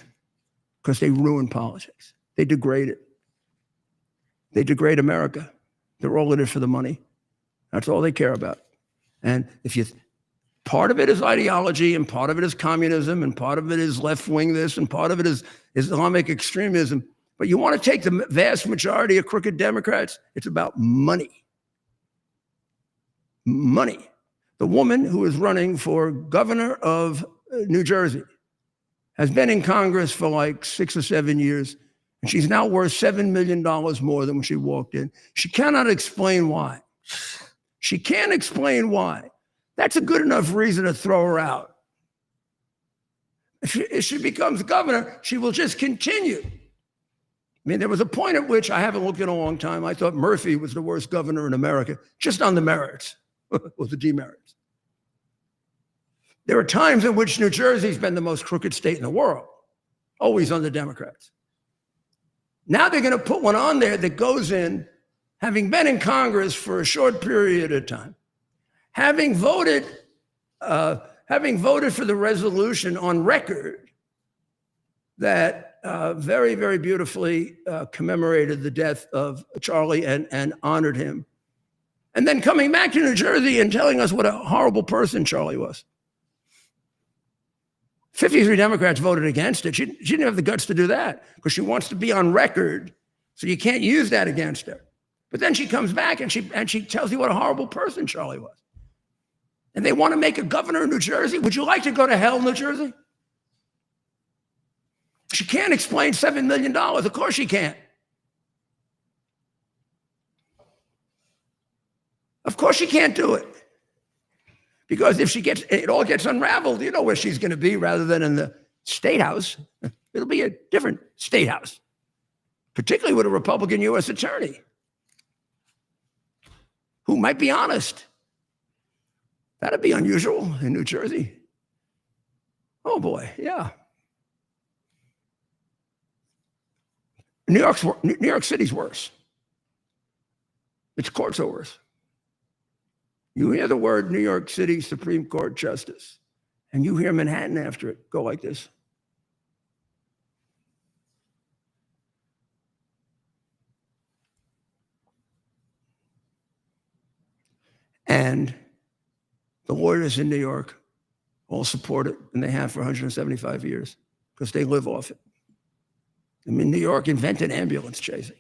because they ruin politics. They degrade it. They degrade America. They're all in it for the money. That's all they care about. And part of it is ideology, and part of it is communism, and part of it is left-wing this, and part of it is Islamic extremism. But you want to take the vast majority of crooked Democrats, it's about money. Money. The woman who is running for governor of New Jersey has been in Congress for like 6 or 7 years, and she's now worth $7 million more than when she walked in. She cannot explain why. She can't explain why. That's a good enough reason to throw her out. If she becomes governor, she will just continue. I mean, there was a point at which, I haven't looked in a long time, I thought Murphy was the worst governor in America, just on the merits, or the demerits. There are times in which New Jersey's been the most crooked state in the world, always under Democrats. Now they're going to put one on there that goes in, having been in Congress for a short period of time, having voted having voted for the resolution on record that very, very beautifully commemorated the death of Charlie and honored him. And then coming back to New Jersey and telling us what a horrible person Charlie was. 53 Democrats voted against it. She didn't have the guts to do that because she wants to be on record, so you can't use that against her. But then she comes back and she tells you what a horrible person Charlie was. And they want to make a governor of New Jersey. Would you like to go to hell, New Jersey? She can't explain $7 million. Of course she can't. Of course she can't do it. Because if it all gets unraveled, you know where she's going to be rather than in the state house. It'll be a different state house, particularly with a Republican U.S. attorney who might be honest. That'd be unusual in New Jersey. Oh boy, yeah. New York City's worse. Its courts are worse. You hear the word New York City Supreme Court Justice, and you hear Manhattan after it go like this. And the lawyers in New York all support it, and they have for 175 years because they live off it. I mean, New York invented ambulance chasing.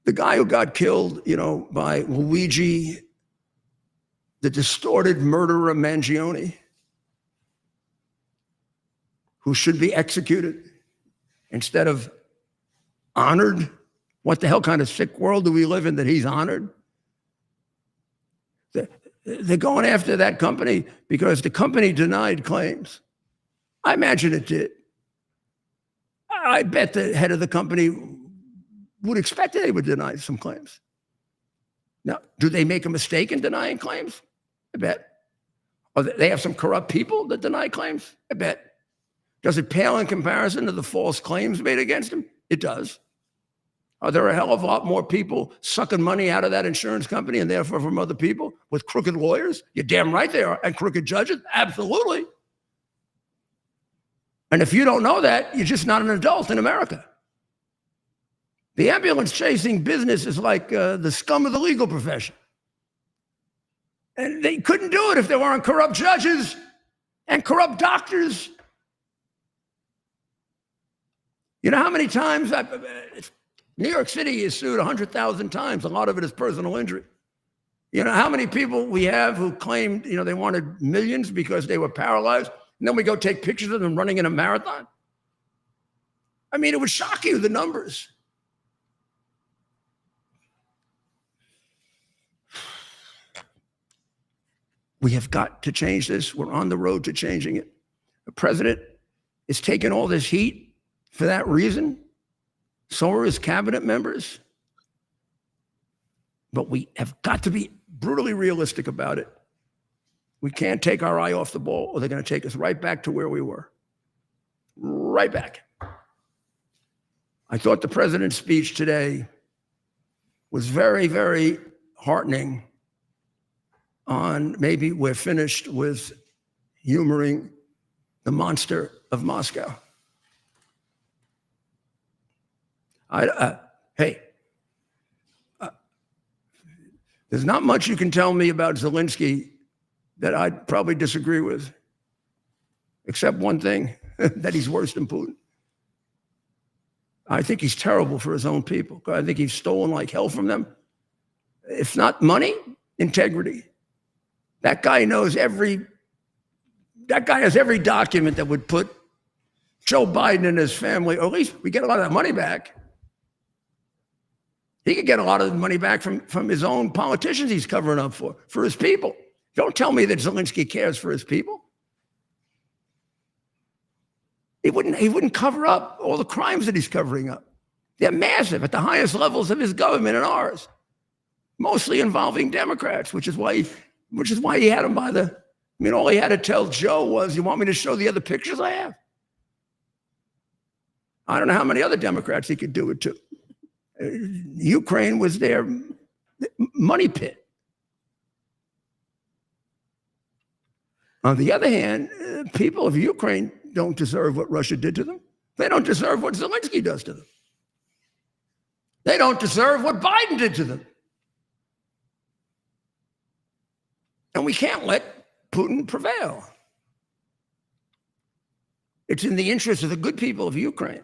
The guy who got killed, by Luigi, the distorted murderer Mangione, who should be executed instead of honored. What the hell kind of sick world do we live in that he's honored? They're going after that company because the company denied claims. I imagine it did. I bet the head of the company would expect that they would deny some claims. Now, do they make a mistake in denying claims? I bet. Or they have some corrupt people that deny claims? I bet. Does it pale in comparison to the false claims made against them? It does. Are there a hell of a lot more people sucking money out of that insurance company and therefore from other people with crooked lawyers? You're damn right they are. And crooked judges? Absolutely. And if you don't know that, you're just not an adult in America. The ambulance chasing business is like the scum of the legal profession. And they couldn't do it if there weren't corrupt judges and corrupt doctors. You know how many times New York City is sued 100,000 times. A lot of it is personal injury. You know how many people we have who claimed, they wanted millions because they were paralyzed, and then we go take pictures of them running in a marathon? I mean, it would shock you, the numbers. We have got to change this. We're on the road to changing it. The president is taking all this heat for that reason. So are his cabinet members. But we have got to be brutally realistic about it. We can't take our eye off the ball, or they're going to take us right back to where we were. Right back. I thought the president's speech today was very, very heartening on maybe we're finished with humoring the monster of Moscow. There's not much you can tell me about Zelensky that I'd probably disagree with, except one thing, that he's worse than Putin. I think he's terrible for his own people. I think he's stolen like hell from them. If not money, integrity. That guy has every document that would put Joe Biden and his family, or at least we get a lot of that money back. He could get a lot of the money back from his own politicians he's covering up for his people. Don't tell me that Zelensky cares for his people. He wouldn't cover up all the crimes that he's covering up. They're massive at the highest levels of his government and ours, mostly involving Democrats, which is why he had him by the, all he had to tell Joe was, you want me to show the other pictures I have? I don't know how many other Democrats he could do it to. Ukraine was their money pit. On the other hand, people of Ukraine don't deserve what Russia did to them. They don't deserve what Zelensky does to them. They don't deserve what Biden did to them. And we can't let Putin prevail. It's in the interest of the good people of Ukraine,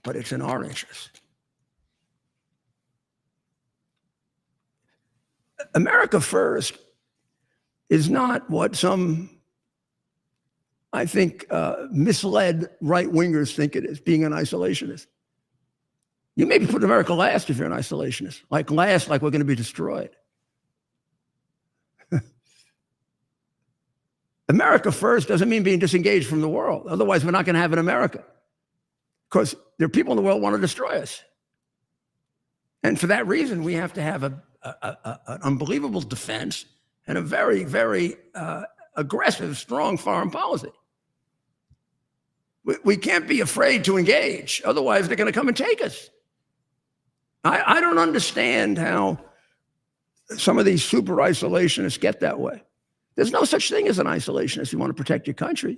but it's in our interest. America first is not what some, I think, misled right-wingers think it is, being an isolationist. You maybe put America last if you're an isolationist, like last, like we're going to be destroyed. America first doesn't mean being disengaged from the world. Otherwise, we're not going to have an America. Because there are people in the world who want to destroy us. And for that reason, we have to have an unbelievable defense and a very, very aggressive, strong foreign policy. We can't be afraid to engage. Otherwise, they're going to come and take us. I don't understand how some of these super isolationists get that way. There's no such thing as an isolationist. You want to protect your country.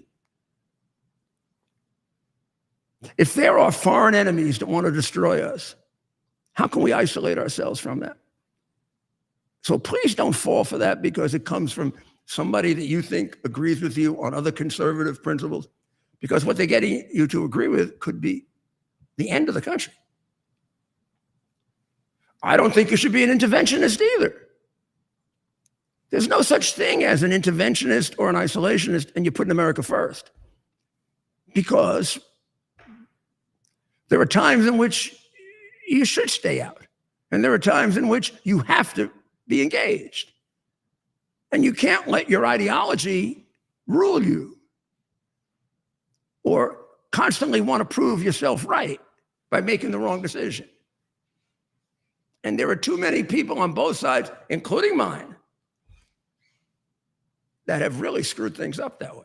If there are foreign enemies that want to destroy us, how can we isolate ourselves from that? So please don't fall for that because it comes from somebody that you think agrees with you on other conservative principles, because what they're getting you to agree with could be the end of the country. I don't think you should be an interventionist either. There's no such thing as an interventionist or an isolationist, and you put in America first. Because there are times in which you should stay out, and there are times in which you have to be engaged. And you can't let your ideology rule you or constantly want to prove yourself right by making the wrong decision. And there are too many people on both sides, including mine, that have really screwed things up that way.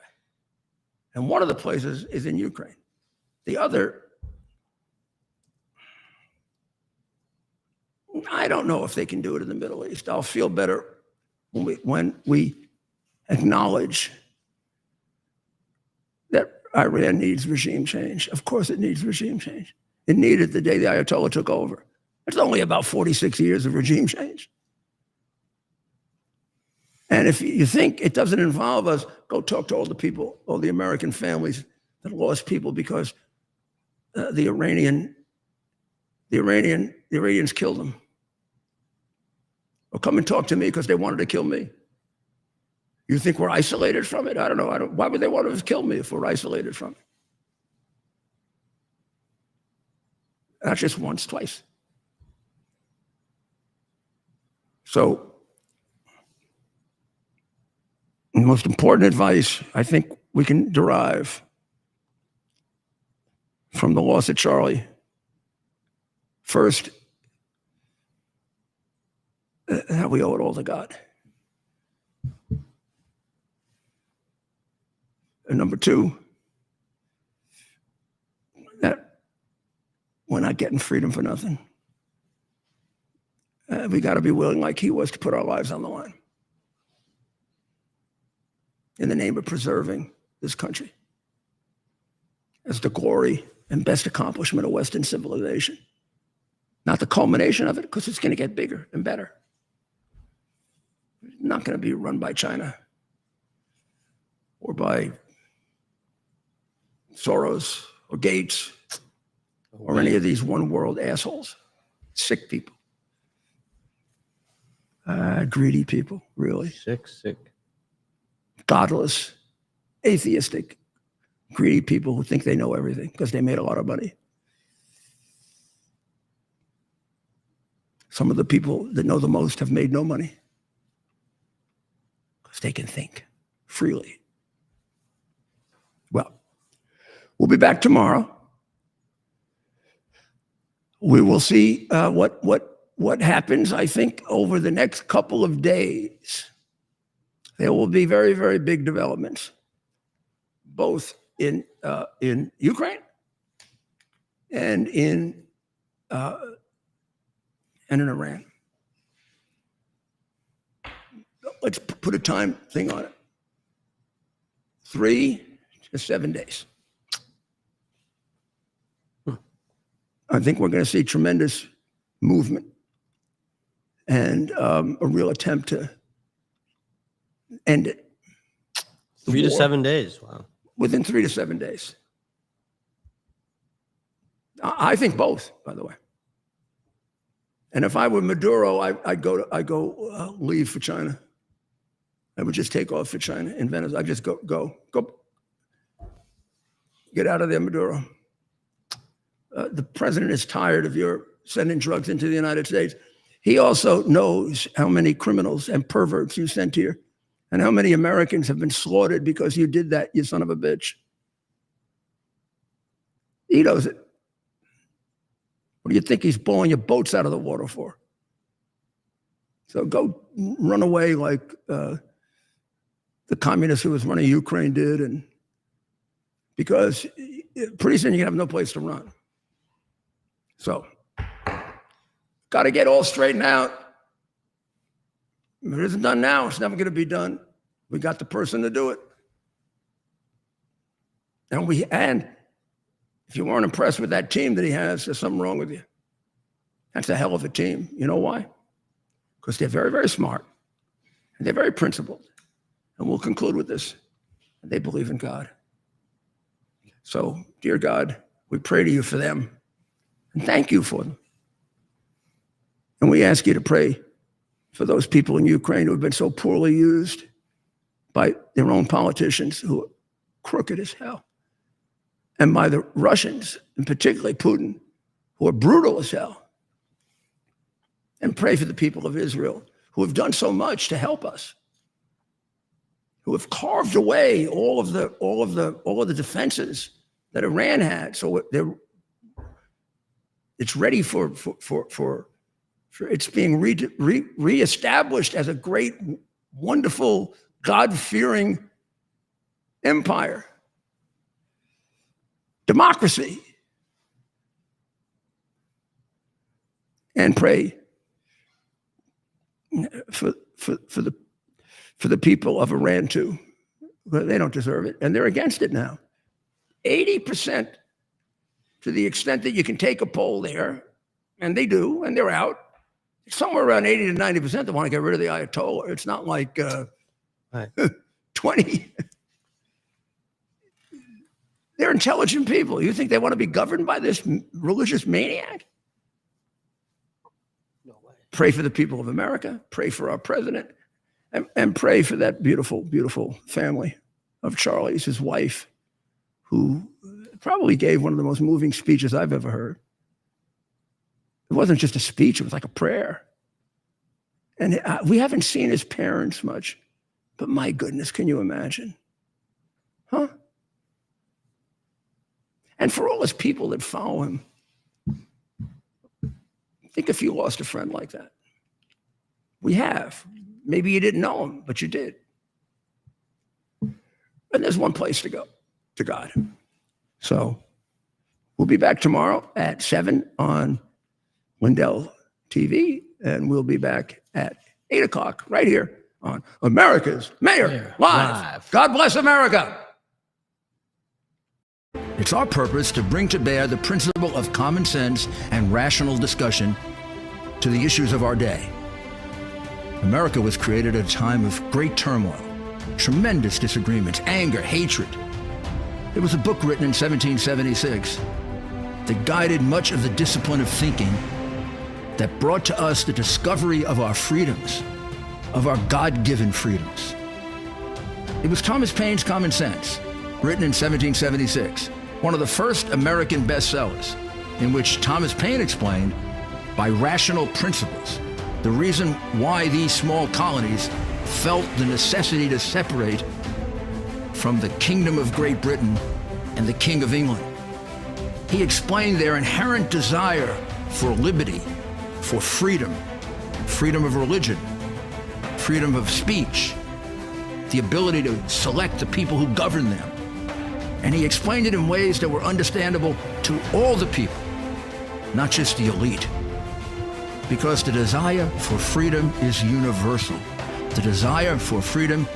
And one of the places is in Ukraine. The other, I don't know if they can do it in the Middle East. I'll feel better when we acknowledge that Iran needs regime change. Of course it needs regime change. It needed the day the Ayatollah took over. It's only about 46 years of regime change. And if you think it doesn't involve us, go talk to all the people, all the American families that lost people because the Iranians killed them. Or come and talk to me because they wanted to kill me. You think we're isolated from it? I don't know. Why would they want to kill me if we're isolated from it? Not just once, twice. So, the most important advice I think we can derive from the loss of Charlie, first, that we owe it all to God. And number two, that we're not getting freedom for nothing. We got to be willing, like he was, to put our lives on the line in the name of preserving this country as the glory and best accomplishment of Western civilization. Not the culmination of it, because it's going to get bigger and better. It's not going to be run by China or by Soros or Gates or any of these one world assholes, sick people. Greedy people, really. Sick. Godless, atheistic, greedy people who think they know everything because they made a lot of money. Some of the people that know the most have made no money because they can think freely. Well, we'll be back tomorrow. We will see what happens, I think, over the next couple of days. There will be very, very big developments, both in Ukraine and in Iran. Let's put a time thing on it. 3 to 7 days. I think we're going to see tremendous movement and a real attempt to end it. The 3 to war 7 days. Wow. within 3 to 7 days. I think both, by the way. And if I were Maduro, I'd go leave for China. I would just take off for China in Venezuela. I'd just go. Get out of there, Maduro. The president is tired of your sending drugs into the United States. He also knows how many criminals and perverts you sent here and how many Americans have been slaughtered because you did that, you son of a bitch. He knows it. What do you think he's blowing your boats out of the water for? So go run away like the communist who was running Ukraine did, and because pretty soon you're gonna have no place to run. So, got to get all straightened out. If it isn't done now, it's never going to be done. We got the person to do it. And if you weren't impressed with that team that he has, there's something wrong with you. That's a hell of a team. You know why? Because they're very, very smart. And they're very principled. And we'll conclude with this. They believe in God. So, dear God, we pray to you for them. And thank you for them. And we ask you to pray for those people in Ukraine who have been so poorly used by their own politicians who are crooked as hell, and by the Russians, and particularly Putin, who are brutal as hell. And pray for the people of Israel who have done so much to help us, who have carved away all of the defenses that Iran had. So it's ready for it's being reestablished as a great, wonderful, God-fearing empire. Democracy. And pray for the people of Iran too. They don't deserve it, and they're against it now. 80%, to the extent that you can take a poll there, and they do, and they're out. Somewhere around 80 to 90% that want to get rid of the Ayatollah. It's not like Right. 20. They're intelligent people. You think they want to be governed by this religious maniac? No way. Pray for the people of America. Pray for our president. And pray for that beautiful, beautiful family of Charlie's, his wife, who probably gave one of the most moving speeches I've ever heard. It wasn't just a speech, it was like a prayer. And we haven't seen his parents much, but my goodness, can you imagine? Huh? And for all his people that follow him, think if you lost a friend like that. We have. Maybe you didn't know him, but you did. And there's one place to go, to God. So we'll be back tomorrow at 7 on Lindell TV, and we'll be back at 8 o'clock right here on America's Mayor Live. God bless America. It's our purpose to bring to bear the principle of common sense and rational discussion to the issues of our day. America was created at a time of great turmoil, tremendous disagreements, anger, hatred. There was a book written in 1776 that guided much of the discipline of thinking that brought to us the discovery of our freedoms, of our God-given freedoms. It was Thomas Paine's Common Sense, written in 1776, one of the first American bestsellers, in which Thomas Paine explained, by rational principles, the reason why these small colonies felt the necessity to separate from the Kingdom of Great Britain and the King of England. He explained their inherent desire for liberty, for freedom, freedom of religion, freedom of speech, the ability to select the people who govern them. And he explained it in ways that were understandable to all the people, not just the elite. Because the desire for freedom is universal. The desire for freedom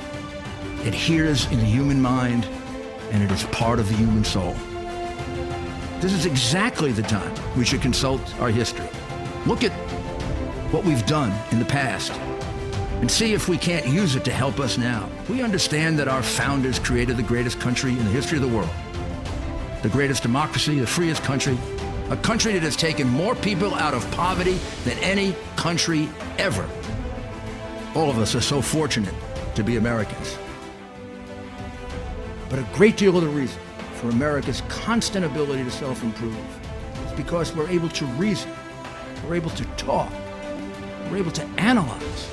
adheres in the human mind, and it is part of the human soul. This is exactly the time we should consult our history. Look at what we've done in the past and see if we can't use it to help us now. We understand that our founders created the greatest country in the history of the world, the greatest democracy, the freest country, a country that has taken more people out of poverty than any country ever. All of us are so fortunate to be Americans. But a great deal of the reason for America's constant ability to self-improve is because we're able to reason, we're able to talk, we're able to analyze,